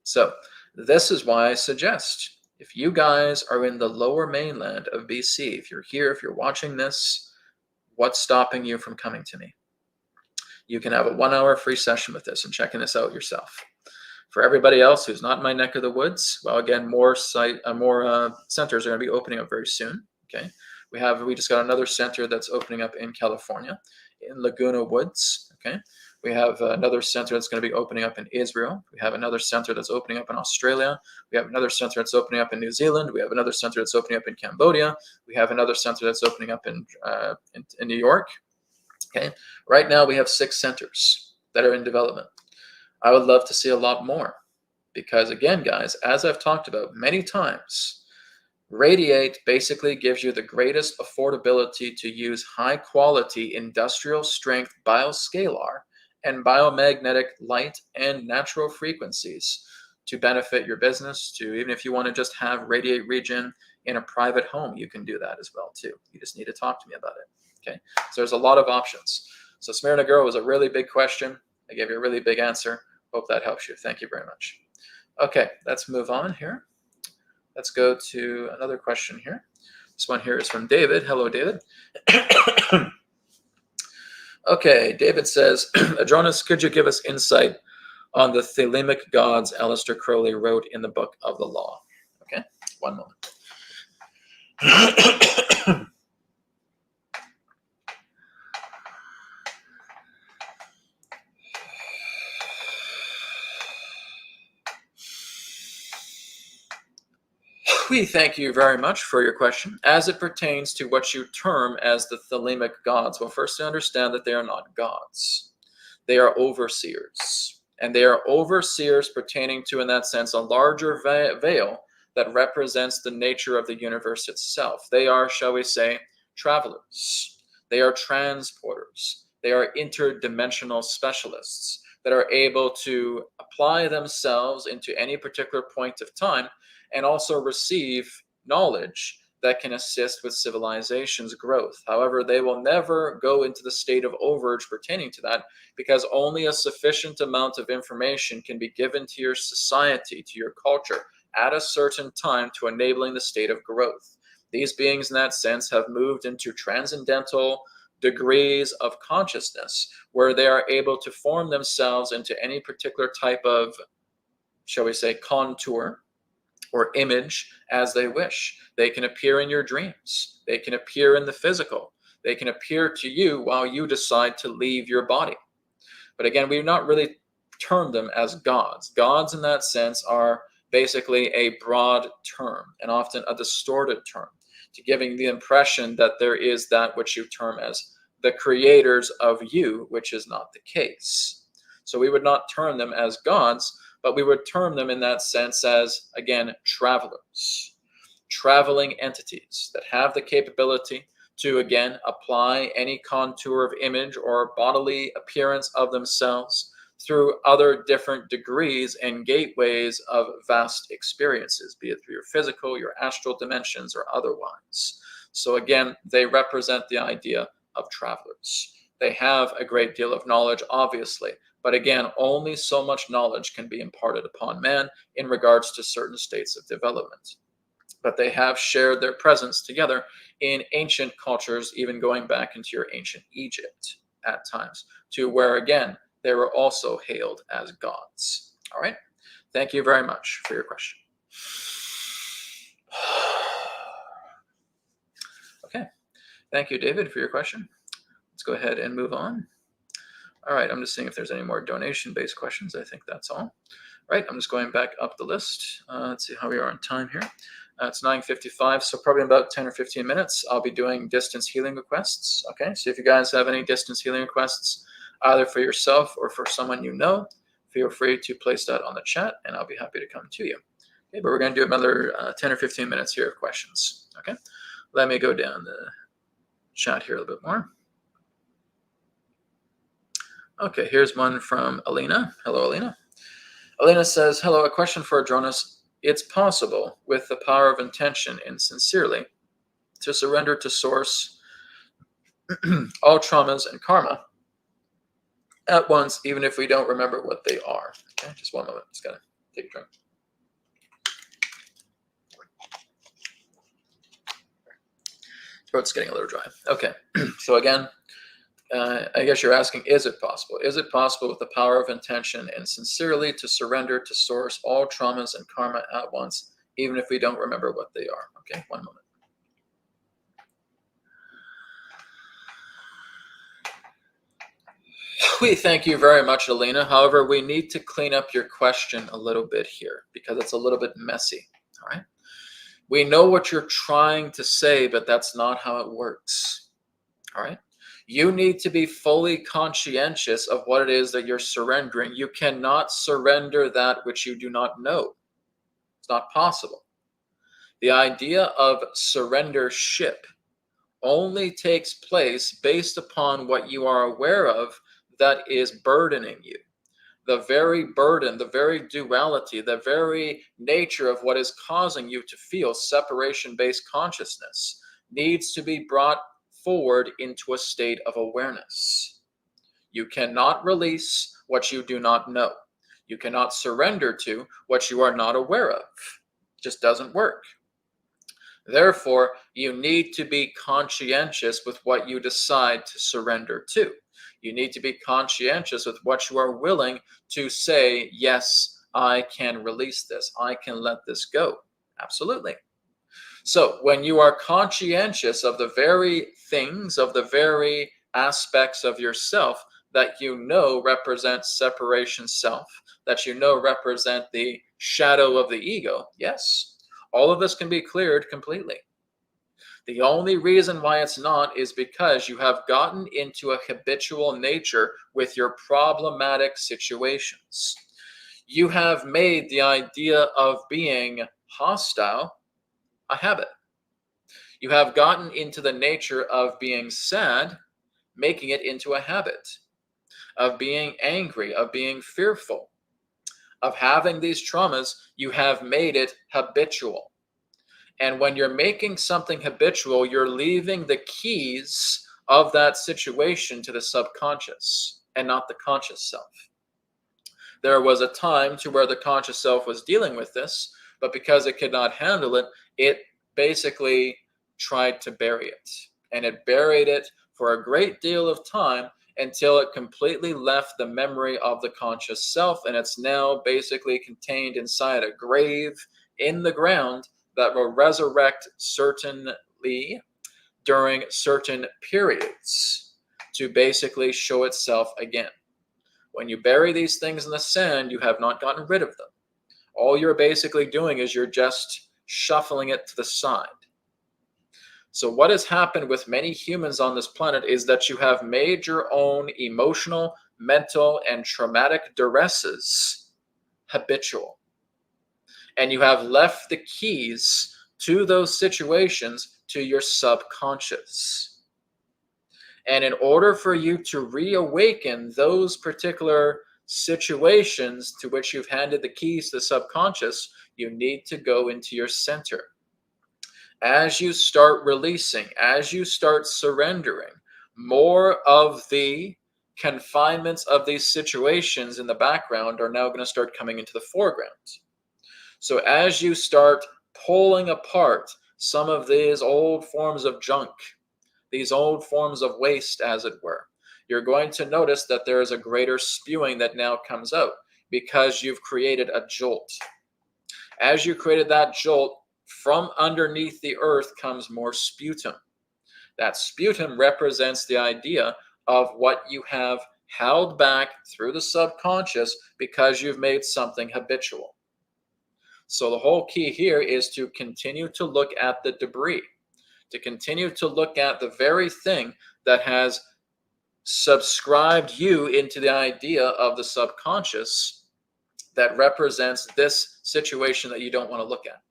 So this is why I suggest, if you guys are in the Lower Mainland of BC, if you're here, if you're watching this, what's stopping you from coming to me? You can have a 1-hour free session with this and checking this out yourself. For everybody else who's not in my neck of the woods, well, again, more centers are going to be opening up very soon. Okay, we just got another center that's opening up in California, in Laguna Woods. Okay, we have another center that's going to be opening up in Israel. We have another center that's opening up in Australia. We have another center that's opening up in New Zealand. We have another center that's opening up in Cambodia. We have another center that's opening up in New York. Okay, right now we have 6 centers that are in development. I would love to see a lot more, because again, guys, as I've talked about many times, RAYD8 basically gives you the greatest affordability to use high quality industrial strength bioscalar and biomagnetic light and natural frequencies to benefit your business. To even if you want to just have RAYD8 REGEN in a private home, you can do that as well too. You just need to talk to me about it. Okay, so there's a lot of options. So Smirna Girl was a really big question. I gave you a really big answer. Hope that helps you. Thank you very much. Okay, let's move on here. Let's go to another question here. This one here is from David. Hello, David. Okay, David says, Adronis, could you give us insight on the thelemic gods Aleister Crowley wrote in the Book of the Law? Okay, one moment. We thank you very much for your question. As it pertains to what you term as the thelemic gods, well, first to understand that they are not gods. They are overseers. And they are overseers pertaining to, in that sense, a larger veil that represents the nature of the universe itself. They are, shall we say, travelers. They are transporters. They are interdimensional specialists that are able to apply themselves into any particular point of time and also receive knowledge that can assist with civilization's growth. However, they will never go into the state of overage pertaining to that, because only a sufficient amount of information can be given to your society, to your culture, at a certain time to enabling the state of growth. These beings, in that sense, have moved into transcendental degrees of consciousness where they are able to form themselves into any particular type of, shall we say, contour or image as they wish. They can appear in your dreams. They can appear in the physical. They can appear to you while you decide to leave your body. But again, we've not really termed them as gods. Gods in that sense are basically a broad term and often a distorted term, to giving the impression that there is that which you term as the creators of you, which is not the case. So we would not term them as gods, but we would term them in that sense as, again, travelers, traveling entities that have the capability to, again, apply any contour of image or bodily appearance of themselves through other different degrees and gateways of vast experiences, be it through your physical, your astral dimensions, or otherwise. So again, they represent the idea of travelers. They have a great deal of knowledge, obviously, but again, only so much knowledge can be imparted upon man in regards to certain states of development. But they have shared their presence together in ancient cultures, even going back into your ancient Egypt at times, to where, again, they were also hailed as gods. All right? Thank you very much for your question. Okay. Thank you, David, for your question. Let's go ahead and move on. All right, I'm just seeing if there's any more donation-based questions. I think that's all. All right, I'm just going back up the list. Let's see how we are on time here. It's 9:55, so probably in about 10 or 15 minutes, I'll be doing distance healing requests. Okay, so if you guys have any distance healing requests, either for yourself or for someone you know, feel free to place that on the chat, and I'll be happy to come to you. Okay, but we're going to do another 10 or 15 minutes here of questions. Okay, let me go down the chat here a little bit more. Okay, here's one from Alina. Hello, Alina. Alina says, hello, a question for Adronis. It's possible, with the power of intention and sincerely, to surrender to Source all traumas and karma at once, even if we don't remember what they are. Okay, just one moment. Just gotta take a drink. Throat's getting a little dry. Okay, so again, I guess you're asking, is it possible? Is it possible with the power of intention and sincerely to surrender to Source all traumas and karma at once, even if we don't remember what they are? Okay, one moment. We thank you very much, Alina. However, we need to clean up your question a little bit here because it's a little bit messy, all right? We know what you're trying to say, but that's not how it works, all right? You need to be fully conscientious of what it is that you're surrendering. You cannot surrender that which you do not know. It's not possible. The idea of surrendership only takes place based upon what you are aware of that is burdening you. The very burden, the very duality, the very nature of what is causing you to feel separation-based consciousness needs to be brought forward into a state of awareness. You cannot release what you do not know. You cannot surrender to what you are not aware of. It just doesn't work. Therefore, you need to be conscientious with what you decide to surrender to. You need to be conscientious with what you are willing to say, yes, I can release this. I can let this go. Absolutely. So when you are conscientious of the very things, of the very aspects of yourself that you know represent separation self, that you know represent the shadow of the ego, yes, All of this can be cleared completely. The only reason why it's not is because you have gotten into a habitual nature with your problematic situations. You have made the idea of being hostile a habit. You have gotten into the nature of being sad, making it into a habit, of being angry, of being fearful, of having these traumas. You have made it habitual. And when you're making something habitual, you're leaving the keys of that situation to the subconscious and not the conscious self. There was a time to where the conscious self was dealing with this, but because it could not handle it, it basically tried to bury it. And it buried it for a great deal of time until it completely left the memory of the conscious self, and it's now basically contained inside a grave in the ground that will resurrect certainly during certain periods to basically show itself again. When you bury these things in the sand, you have not gotten rid of them. All you're basically doing is you're just shuffling it to the side. So what has happened with many humans on this planet is that you have made your own emotional, mental, and traumatic duresses habitual. And you have left the keys to those situations to your subconscious. And in order for you to reawaken those particular situations to which you've handed the keys to the subconscious, you need to go into your center. As you start releasing, as you start surrendering, more of the confinements of these situations in the background are now going to start coming into the foreground. So as you start pulling apart some of these old forms of junk, these old forms of waste, as it were, you're going to notice that there is a greater spewing that now comes out because you've created a jolt. As you created that jolt, from underneath the earth comes more sputum. That sputum represents the idea of what you have held back through the subconscious because you've made something habitual. So the whole key here is to continue to look at the debris, to continue to look at the very thing that has subscribed you into the idea of the subconscious that represents this situation that you don't want to look at.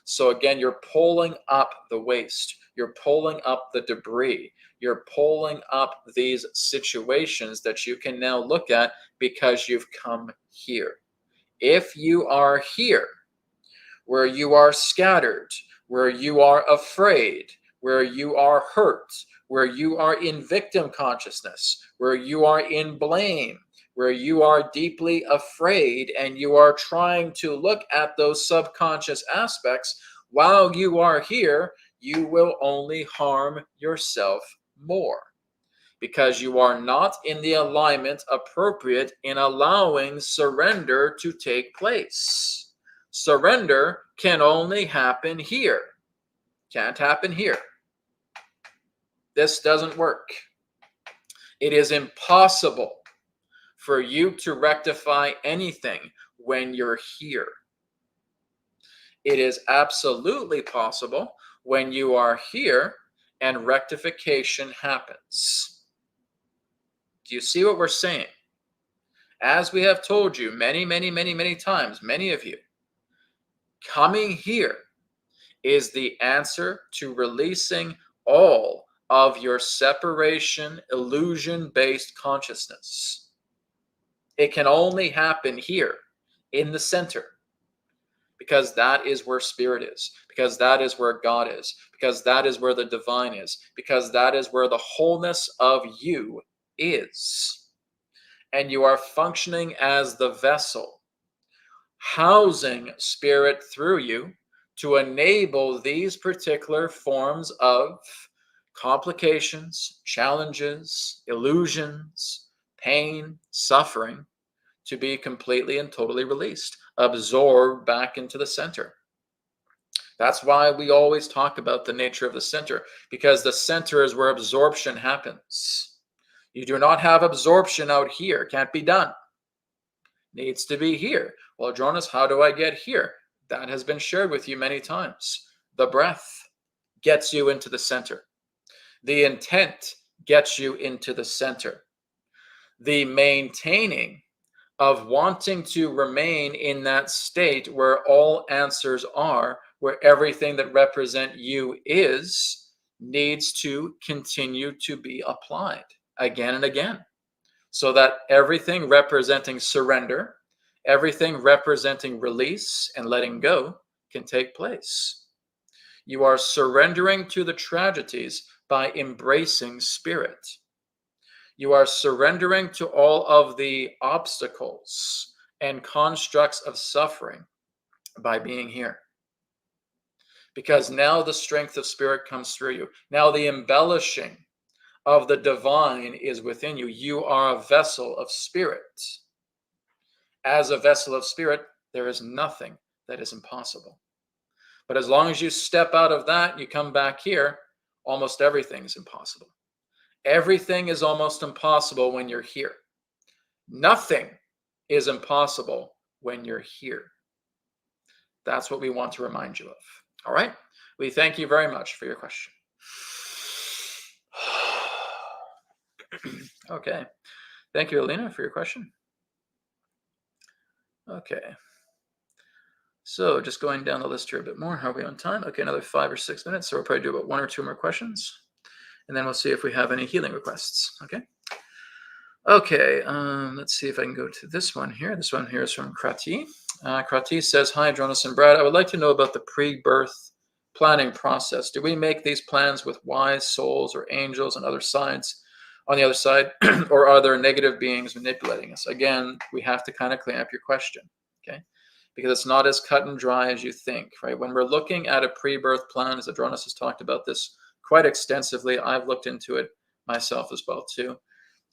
So again, you're pulling up the waste, you're pulling up the debris, you're pulling up these situations that you can now look at because you've come here. If you are here, where you are scattered, where you are afraid, where you are hurt, where you are in victim consciousness, where you are in blame, where you are deeply afraid and you are trying to look at those subconscious aspects, while you are here, you will only harm yourself more because you are not in the alignment appropriate in allowing surrender to take place. Surrender can only happen here. Can't happen here. This doesn't work. It is impossible for you to rectify anything when you're here. It is absolutely possible when you are here and rectification happens. Do you see what we're saying? As we have told you many times, many of you, coming here is the answer to releasing all of your separation, illusion-based consciousness. It can only happen here in the center because that is where spirit is, because that is where God is, because that is where the divine is, because that is where the wholeness of you is. And you are functioning as the vessel, housing spirit through you to enable these particular forms of complications, challenges, illusions, pain, suffering to be completely and totally released, absorbed back into the center. That's why we always talk about the nature of the center, because the center is where absorption happens. You do not have absorption out here. Can't be done. Needs to be here. Well, Adronis, how do I get here? That has been shared with you many times. The breath gets you into the center. The intent gets you into the center. The maintaining of wanting to remain in that state where all answers are, where everything that represent you is, needs to continue to be applied again and again, so that everything representing surrender, everything representing release and letting go can take place. You are surrendering to the tragedies by embracing spirit. You are surrendering to all of the obstacles and constructs of suffering by being here. Because now the strength of spirit comes through you. Now the embellishing of the divine is within you. You are a vessel of spirit. As a vessel of spirit, there is nothing that is impossible. But as long as you step out of that, you come back here, almost everything is impossible. Everything is almost impossible when you're here. Nothing is impossible when you're here. That's what we want to remind you of. All right? We thank you very much for your question. Okay. Thank you, Alina, for your question. Okay. So just going down the list here a bit more. How are we on time? Okay, another 5 or 6 minutes. So we'll probably do about 1 or 2 more questions. And then we'll see if we have any healing requests. Okay. Okay. Let's see if I can go to this one here. This one here is from Krati. Krati says, "Hi, Adronis and Brad. I would like to know about the pre-birth planning process. Do we make these plans with wise souls or angels and other sides on the other side, or are there negative beings manipulating us?" Again, we have to kind of clean up your question, okay? Because it's not as cut and dry as you think, right? When we're looking at a pre-birth plan, as Adronis has talked about this quite extensively, I've looked into it myself as well too.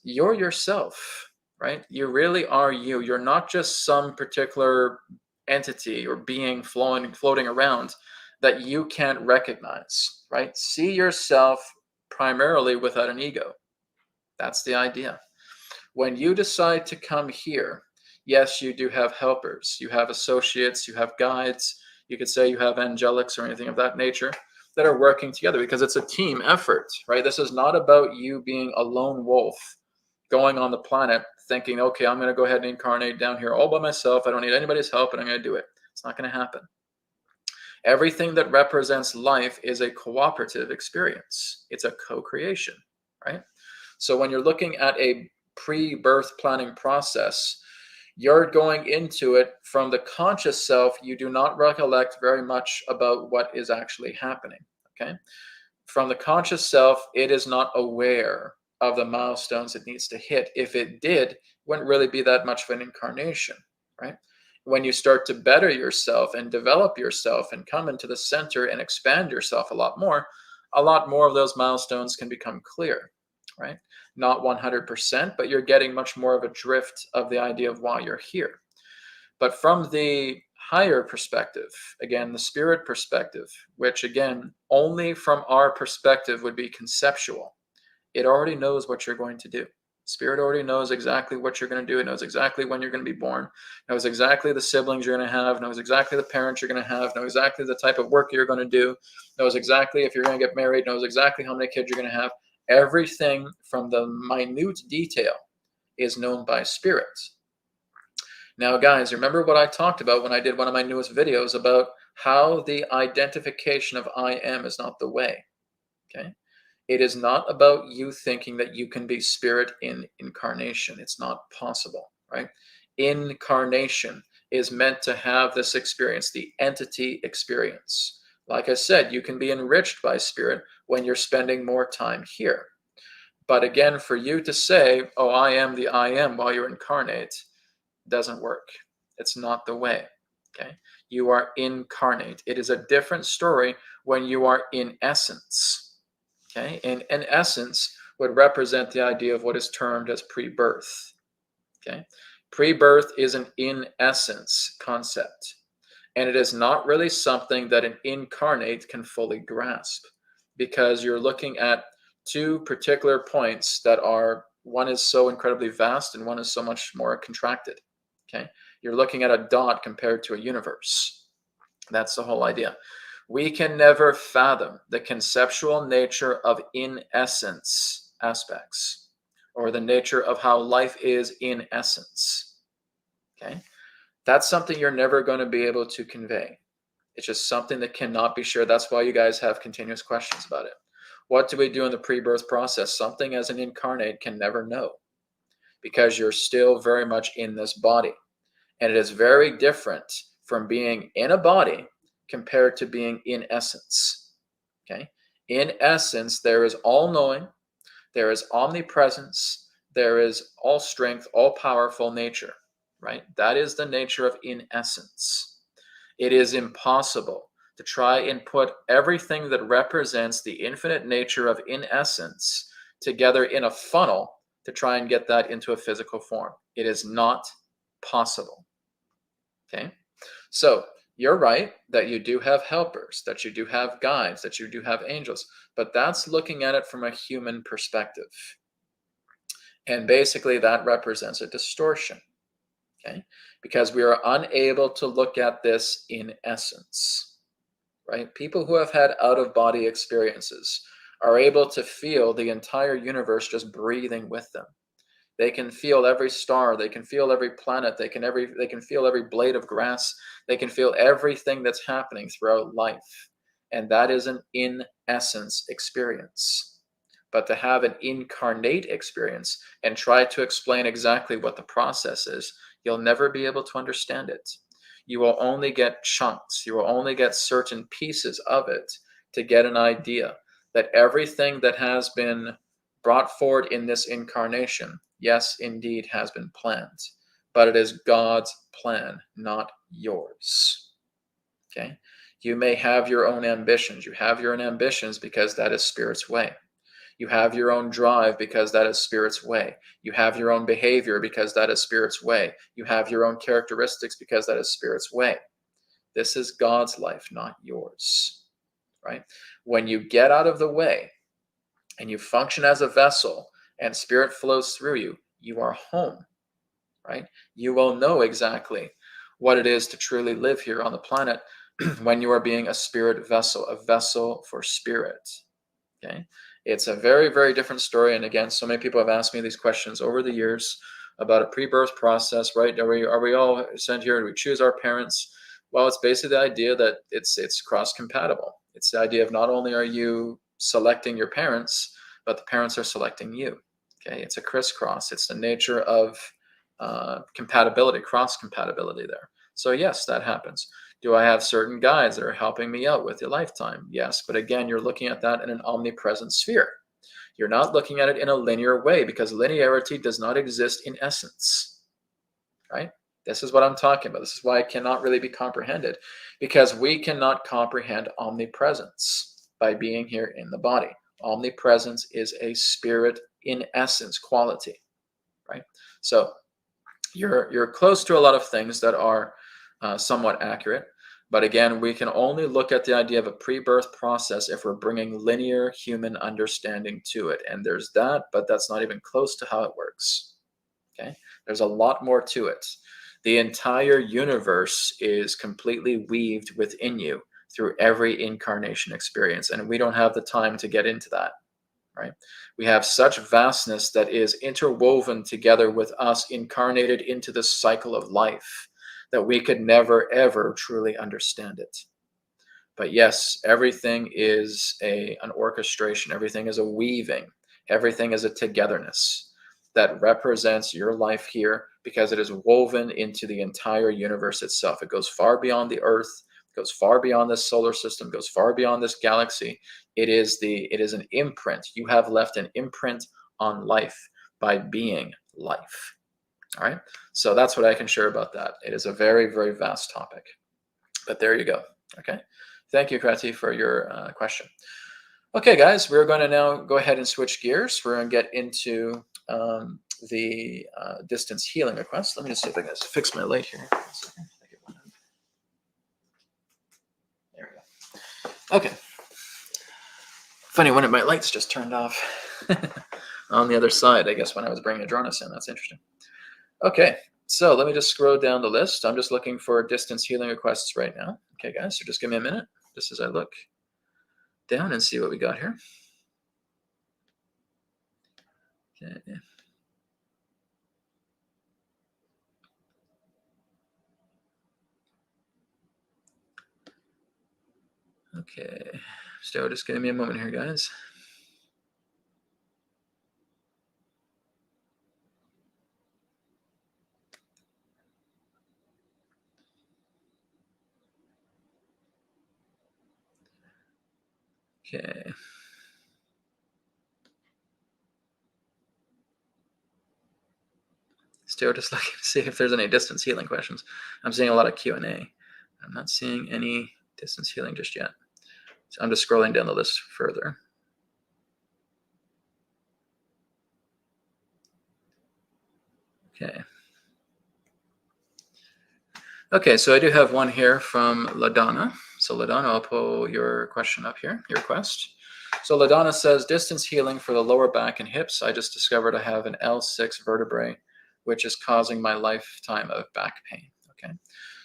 You're yourself, right? You really are you. You're not just some particular entity or being floating around that you can't recognize, right? See yourself primarily without an ego. That's the idea. When you decide to come here, yes, you do have helpers, you have associates, you have guides, you could say you have angelics or anything of that nature that are working together, because it's a team effort, right? This is not about you being a lone wolf going on the planet thinking, okay, I'm going to go ahead and incarnate down here all by myself. I don't need anybody's help and I'm going to do it. It's not going to happen. Everything that represents life is a cooperative experience. It's a co-creation, right? So when you're looking at a pre-birth planning process, you're going into it from the conscious self. You do not recollect very much about what is actually happening, okay? From the conscious self, it is not aware of the milestones it needs to hit. If it did, it wouldn't really be that much of an incarnation, right? When you start to better yourself and develop yourself and come into the center and expand yourself a lot more of those milestones can become clear, right? Not 100%, but you're getting much more of a drift of the idea of why you're here. But from the higher perspective, again, the spirit perspective, which again, only from our perspective would be conceptual. It already knows what you're going to do. Spirit already knows exactly what you're going to do. It knows exactly when you're going to be born, knows exactly the siblings you're going to have, knows exactly the parents you're going to have, knows exactly the type of work you're going to do, knows exactly if you're going to get married, knows exactly how many kids you're going to have. Everything from the minute detail is known by spirit. Now, guys, remember what I talked about when I did one of my newest videos about how the identification of I am is not the way, okay? It is not about you thinking that you can be spirit in incarnation. It's not possible, right? Incarnation is meant to have this experience, the entity experience. Like I said, you can be enriched by spirit when you're spending more time here. But again, for you to say, oh, I am the I am while you're incarnate, doesn't work. It's not the way, okay? You are incarnate. It is a different story when you are in essence. Okay, and in essence would represent the idea of what is termed as pre-birth. Okay, pre-birth is an in essence concept, and it is not really something that an incarnate can fully grasp, because you're looking at two particular points that are, one is so incredibly vast and one is so much more contracted. Okay, you're looking at a dot compared to a universe. That's the whole idea. We can never fathom the conceptual nature of in essence aspects, or the nature of how life is in essence. Okay? That's something you're never going to be able to convey. It's just something that cannot be shared. That's why you guys have continuous questions about it. What do we do in the pre-birth process? Something as an incarnate can never know, because you're still very much in this body. And it is very different from being in a body compared to being in essence. Okay? In essence, there is all-knowing, there is omnipresence, there is all strength, all powerful nature, right? That is the nature of in essence. It is impossible to try and put everything that represents the infinite nature of in essence together in a funnel to try and get that into a physical form. It is not possible. Okay? So you're right that you do have helpers, that you do have guides, that you do have angels, but that's looking at it from a human perspective. And basically that represents a distortion. Okay? Because we are unable to look at this in essence, right? People who have had out-of-body experiences are able to feel the entire universe just breathing with them. They can feel every star, they can feel every planet, they can feel every blade of grass, they can feel everything that's happening throughout life. And that is an in essence experience. But to have an incarnate experience and try to explain exactly what the process is, you'll never be able to understand it. You will only get chunks. You will only get certain pieces of it to get an idea that everything that has been brought forward in this incarnation, yes, indeed, has been planned. But it is God's plan, not yours. Okay? You may have your own ambitions. You have your own ambitions because that is Spirit's way. You have your own drive because that is Spirit's way. You have your own behavior because that is Spirit's way. You have your own characteristics because that is Spirit's way. This is God's life, not yours, right? When you get out of the way and you function as a vessel and Spirit flows through you, you are home, right? You will know exactly what it is to truly live here on the planet when you are being a spirit vessel, a vessel for Spirit, okay? It's a very, very different story. And again, so many people have asked me these questions over the years about a pre-birth process, right? Are we all sent here? Do we choose our parents? Well, it's basically the idea that it's cross-compatible. It's the idea of not only are you selecting your parents, but the parents are selecting you. Okay, it's a crisscross. It's the nature of compatibility, cross-compatibility there. So yes, that happens. Do I have certain guides that are helping me out with the lifetime? Yes, but again, you're looking at that in an omnipresent sphere. You're not looking at it in a linear way because linearity does not exist in essence, right? This is what I'm talking about. This is why it cannot really be comprehended, because we cannot comprehend omnipresence by being here in the body. Omnipresence is a spirit in essence quality, right? So you're close to a lot of things that are somewhat accurate. But again, we can only look at the idea of a pre-birth process if we're bringing linear human understanding to it. And there's that, but that's not even close to how it works. Okay? There's a lot more to it. The entire universe is completely weaved within you through every incarnation experience. And we don't have the time to get into that. Right? We have such vastness that is interwoven together with us incarnated into this cycle of life that we could never, ever truly understand it. But yes, everything is an orchestration. Everything is a weaving. Everything is a togetherness that represents your life here because it is woven into the entire universe itself. It goes far beyond the Earth, goes far beyond this solar system, goes far beyond this galaxy. It is an imprint. You have left an imprint on life by being life. All right. So that's what I can share about that. It is a very, very vast topic. But there you go. Okay. Thank you, Krati, for your question. Okay, guys, we're going to now go ahead and switch gears. We're going to get into the distance healing request. Let me just see if I can fix my light here. There we go. Okay. Funny, one of my lights just turned off on the other side, I guess, when I was bringing Adronis in. That's interesting. Okay, so let me just scroll down the list. I'm just looking for distance healing requests right now. Okay, guys, so just give me a minute, just as I look down and see what we got here. Okay. Okay, so just give me a moment here, guys. Okay. Still just looking to see if there's any distance healing questions. I'm seeing a lot of Q&A. I'm not seeing any distance healing just yet. So I'm just scrolling down the list further. Okay. Okay, so I do have one here from LaDonna. So LaDonna, I'll pull your question up here, your request. So LaDonna says, distance healing for the lower back and hips. I just discovered I have an L6 vertebrae, which is causing my lifetime of back pain. Okay.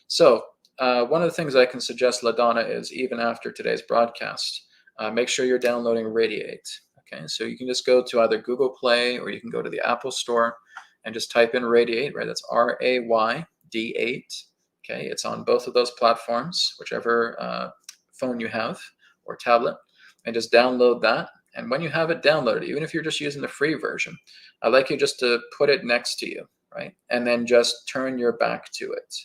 So one of the things I can suggest, LaDonna, is even after today's broadcast, make sure you're downloading RAYD8. Okay, so you can just go to either Google Play or you can go to the Apple Store and just type in RAYD8, right? That's RAYD8. Okay, it's on both of those platforms, whichever phone you have or tablet, and just download that. And when you have it downloaded, even if you're just using the free version, I'd like you just to put it next to you, right? And then just turn your back to it,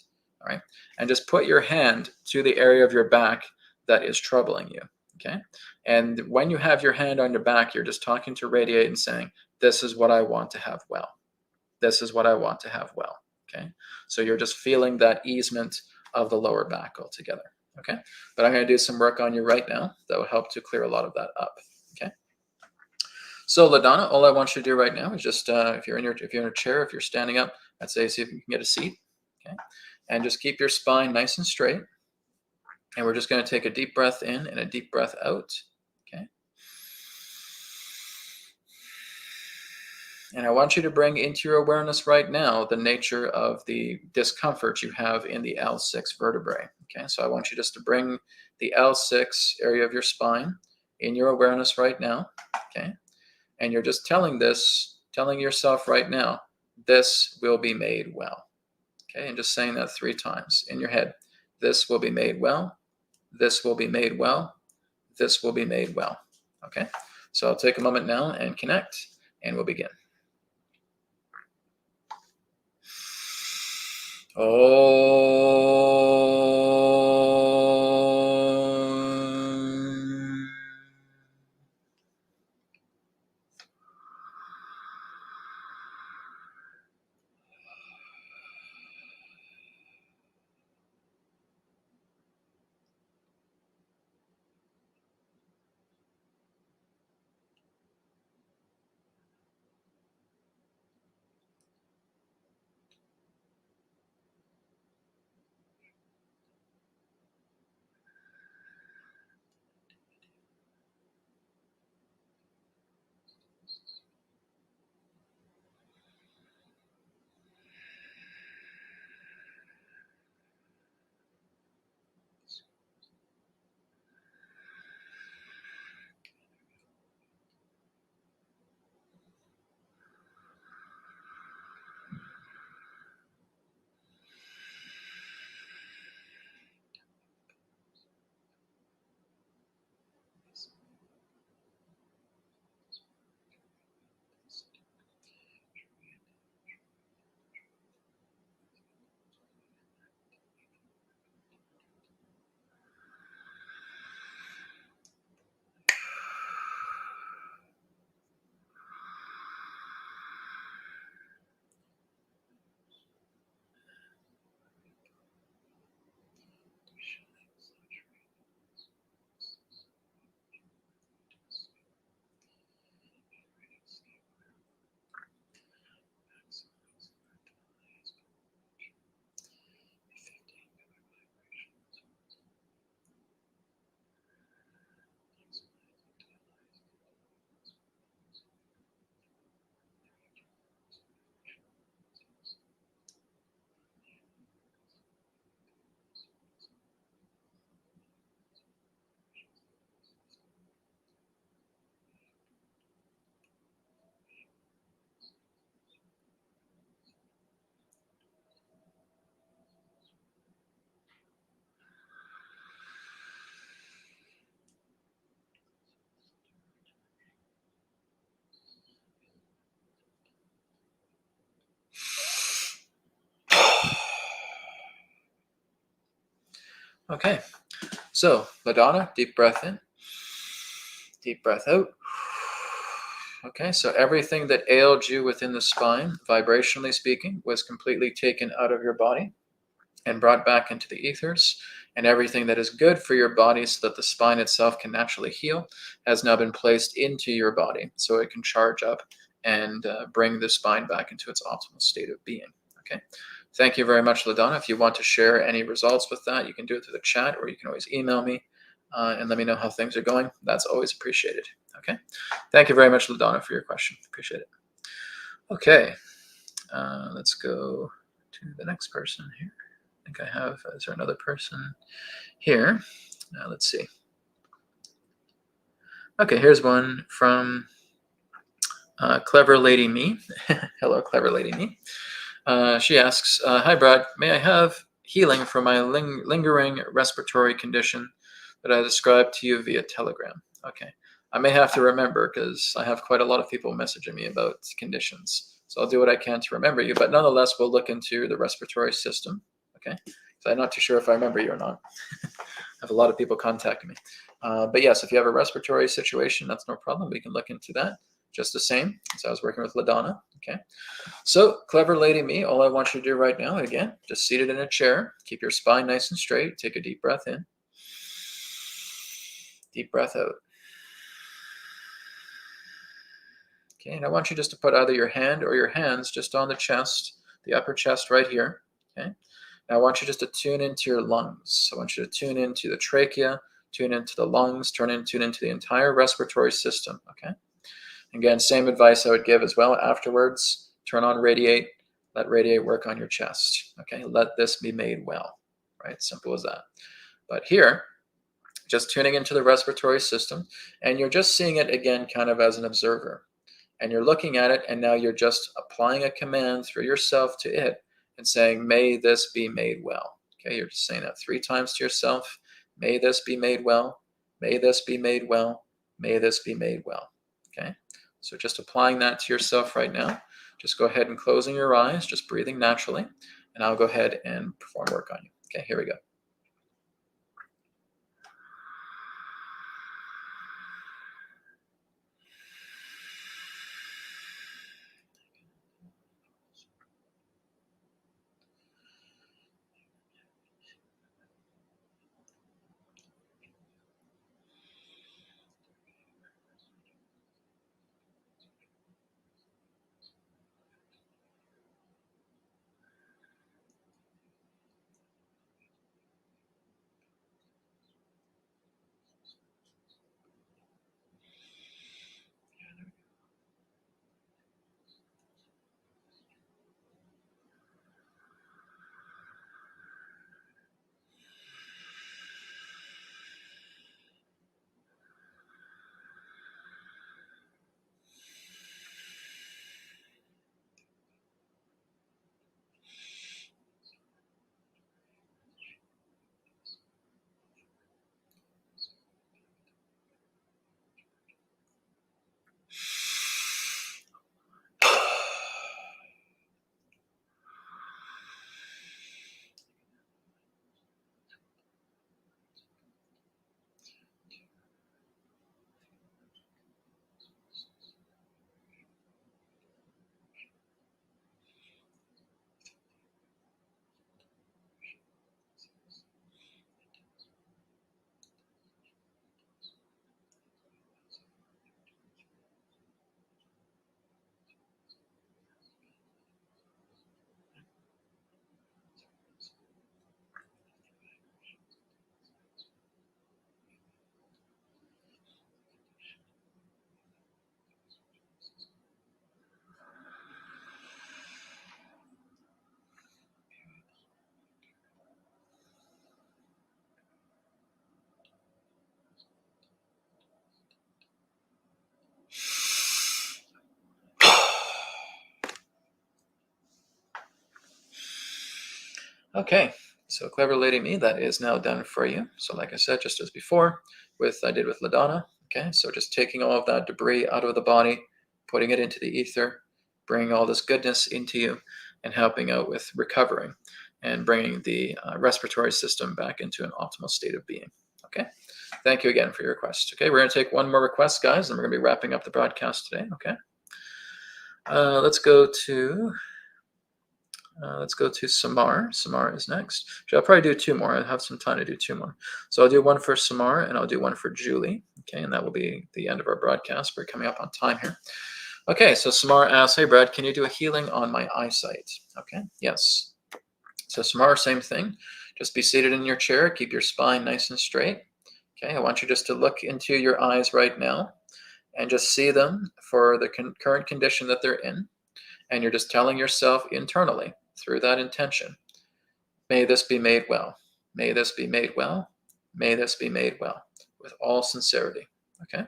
all right? And just put your hand to the area of your back that is troubling you, okay? And when you have your hand on your back, you're just talking to RAYD8 and saying, this is what I want to have well. This is what I want to have well, okay? So you're just feeling that easement of the lower back altogether, okay? But I'm gonna do some work on you right now that will help to clear a lot of that up, okay? So LaDonna, all I want you to do right now is just, if you're in a chair, if you're standing up, I'd say see if you can get a seat, okay? And just keep your spine nice and straight. And we're just gonna take a deep breath in and a deep breath out, okay? And I want you to bring into your awareness right now the nature of the discomfort you have in the L6 vertebrae. Okay, so I want you just to bring the L6 area of your spine in your awareness right now. Okay, and you're just telling yourself right now, this will be made well. Okay, and just saying that 3 times in your head. This will be made well. This will be made well. This will be made well. Okay, so I'll take a moment now and connect, and we'll begin. Om. Okay, so LaDonna, deep breath in, deep breath out. Okay, so everything that ailed you within the spine, vibrationally speaking, was completely taken out of your body and brought back into the ethers. And everything that is good for your body so that the spine itself can naturally heal has now been placed into your body so it can charge up and bring the spine back into its optimal state of being. Okay. Thank you very much, LaDonna. If you want to share any results with that, you can do it through the chat, or you can always email me and let me know how things are going. That's always appreciated. Okay. Thank you very much, LaDonna, for your question. Appreciate it. Okay. Let's go to the next person here. I think I have, is there another person here? Let's see. Okay, here's one from Clever Lady Me. Hello, Clever Lady Me. She asks, hi, Brad. May I have healing for my lingering respiratory condition that I described to you via Telegram? Okay. I may have to remember because I have quite a lot of people messaging me about conditions. So I'll do what I can to remember you. But nonetheless, we'll look into the respiratory system. Okay. So I'm not too sure if I remember you or not. I have a lot of people contacting me. But yes, if you have a respiratory situation, that's no problem. We can look into that just the same. So I was working with LaDonna. Okay. So Clever Lady Me, all I want you to do right now, again, just seated in a chair, keep your spine nice and straight. Take a deep breath in. Deep breath out. Okay, and I want you just to put either your hand or your hands just on the chest, the upper chest right here. Okay. Now I want you just to tune into your lungs. I want you to tune into the trachea, tune into the lungs, tune into the entire respiratory system. Okay. Again, same advice I would give as well afterwards. Turn on RAYD8. Let RAYD8 work on your chest. Okay. Let this be made well. Right. Simple as that. But here, just tuning into the respiratory system, and you're just seeing it again kind of as an observer. And you're looking at it, and now you're just applying a command through yourself to it and saying, may this be made well. Okay, you're just saying that 3 times to yourself. May this be made well. May this be made well. May this be made well. Okay, so just applying that to yourself right now. Just go ahead and closing your eyes, just breathing naturally, and I'll go ahead and perform work on you. Okay, here we go. Okay, so Clever Lady Me, that is now done for you. So like I said, just as before, I did with LaDonna. Okay, so just taking all of that debris out of the body, putting it into the ether, bringing all this goodness into you, and helping out with recovering. and bringing the respiratory system back into an optimal state of being. Okay, thank you again for your request. Okay, we're going to take one more request, guys, and we're going to be wrapping up the broadcast today. Okay, let's go to Samar. Samar is next. I'll probably do two more. I have some time to do two more. So I'll do one for Samar and I'll do one for Julie. Okay, and that will be the end of our broadcast. We're coming up on time here. Okay, so Samar asks, hey Brad, can you do a healing on my eyesight? Okay, yes. So Samar, same thing. Just be seated in your chair. Keep your spine nice and straight. Okay, I want you just to look into your eyes right now and just see them for the current condition that they're in. And you're just telling yourself internally through that intention, may this be made well. May this be made well. May this be made well with all sincerity. Okay,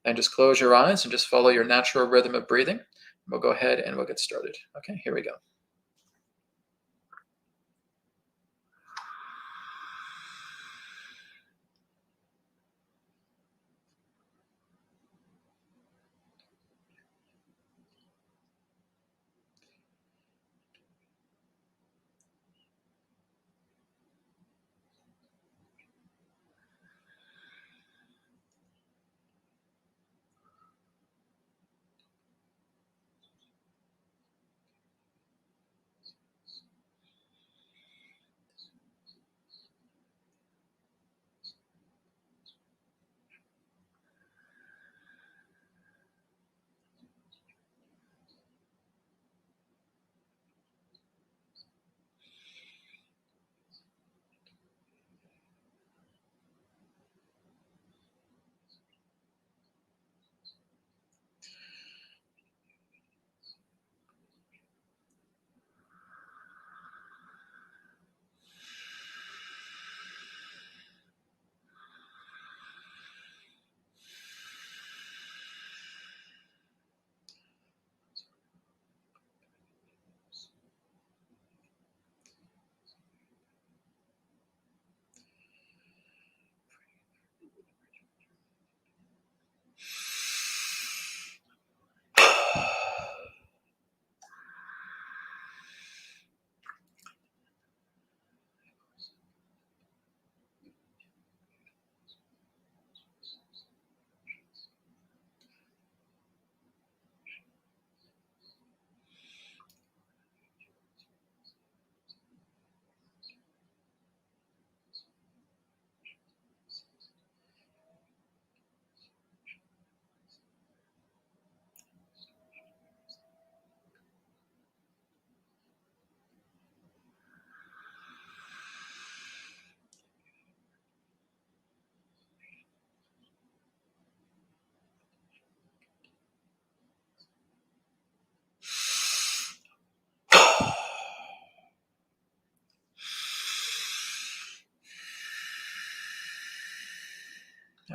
and just close your eyes and just follow your natural rhythm of breathing. We'll go ahead and we'll get started. Okay, here we go.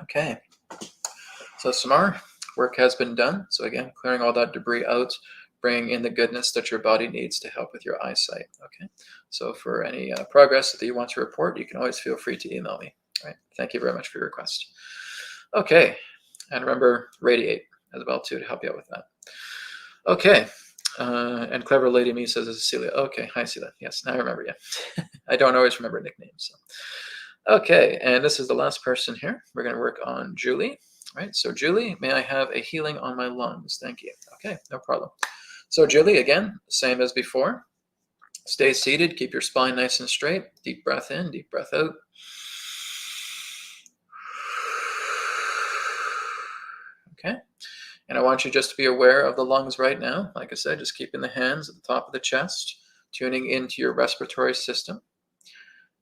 Okay, so Samar, work has been done. So again, clearing all that debris out, bringing in the goodness that your body needs to help with your eyesight. Okay, so for any progress that you want to report, you can always feel free to email me. All right, thank you very much for your request. Okay, and remember RAYD8 as well too to help you out with that. Okay, and Clever Lady Me says this is Celia. Okay, hi Celia. Yes, now I remember you. I don't always remember nicknames. So. Okay, and this is the last person here. We're going to work on Julie. All right, so Julie, may I have a healing on my lungs? Thank you. Okay, no problem. So Julie, again, same as before. Stay seated, keep your spine nice and straight. Deep breath in, deep breath out. Okay, and I want you just to be aware of the lungs right now. Like I said, just keeping the hands at the top of the chest, tuning into your respiratory system.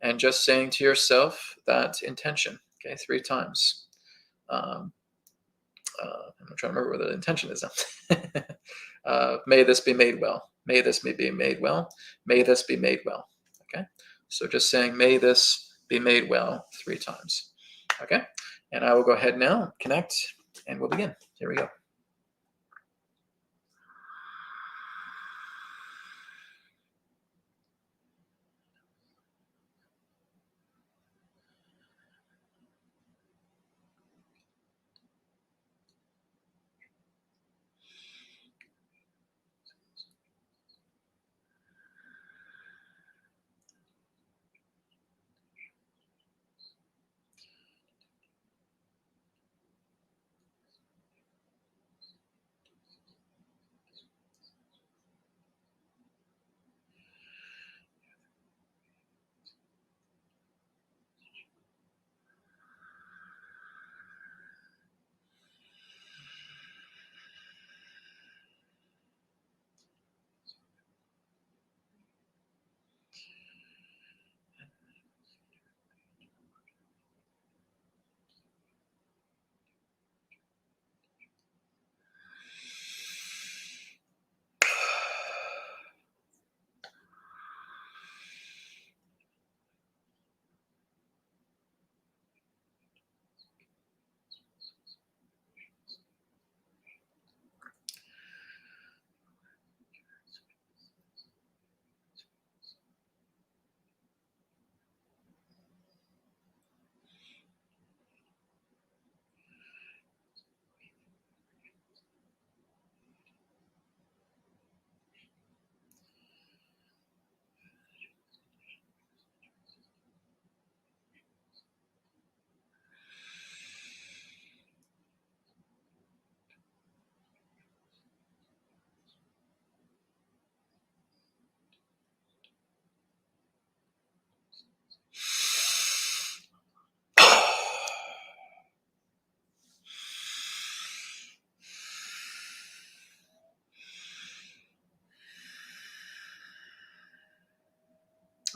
And just saying to yourself that intention, okay, 3 times. I'm trying to remember what the intention is now. May this be made well. May this be made well. May this be made well. Okay, so just saying, may this be made well 3 times. Okay, and I will go ahead now, connect, and we'll begin. Here we go.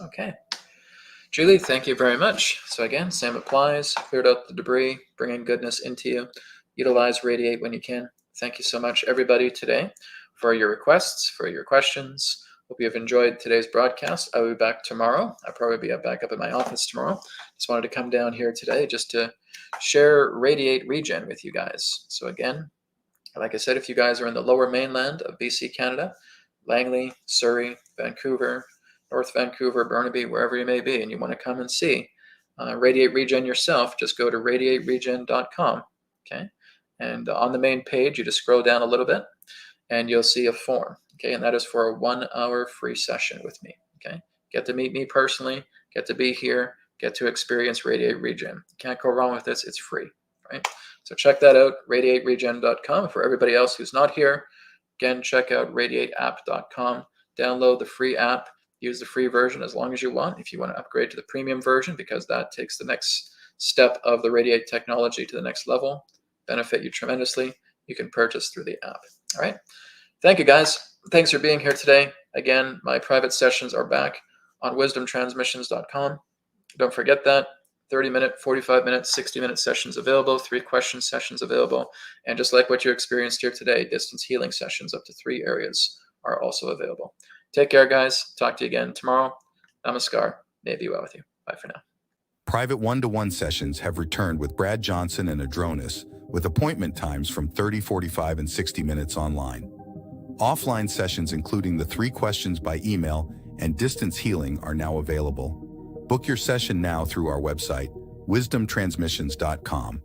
Okay. Julie, thank you very much. So again, same applies. Cleared out the debris, bringing goodness into you. Utilize Radiate when you can. Thank you so much, everybody, today for your requests, for your questions. Hope you have enjoyed today's broadcast. I will be back tomorrow. I'll probably be back up in my office tomorrow. Just wanted to come down here today just to share Radiate Regen with you guys. So again, like I said, if you guys are in the Lower Mainland of BC, Canada, Langley, Surrey, Vancouver, North Vancouver, Burnaby, wherever you may be, and you want to come and see Radiate Regen yourself, just go to radiateregen.com, okay? And on the main page, you just scroll down a little bit, and you'll see a form, okay? And that is for a 1-hour free session with me, okay? Get to meet me personally, get to be here, get to experience Radiate Regen. You can't go wrong with this. It's free, right? So check that out, radiateregen.com. For everybody else who's not here, again, check out radiateapp.com. Download the free app. Use the free version as long as you want. If you want to upgrade to the premium version, because that takes the next step of the Radiate technology to the next level, benefit you tremendously, you can purchase through the app. All right. Thank you, guys. Thanks for being here today. Again, my private sessions are back on wisdomtransmissions.com. Don't forget that. 30-minute, 45-minute, 60-minute sessions available, 3-question sessions available. And just like what you experienced here today, distance healing sessions up to 3 areas are also available. Take care, guys. Talk to you again tomorrow. Namaskar. May it be well with you. Bye for now. Private one-to-one sessions have returned with Brad Johnson and Adronis, with appointment times from 30, 45, and 60 minutes online. Offline sessions, including the 3 questions by email and distance healing, are now available. Book your session now through our website, wisdomtransmissions.com.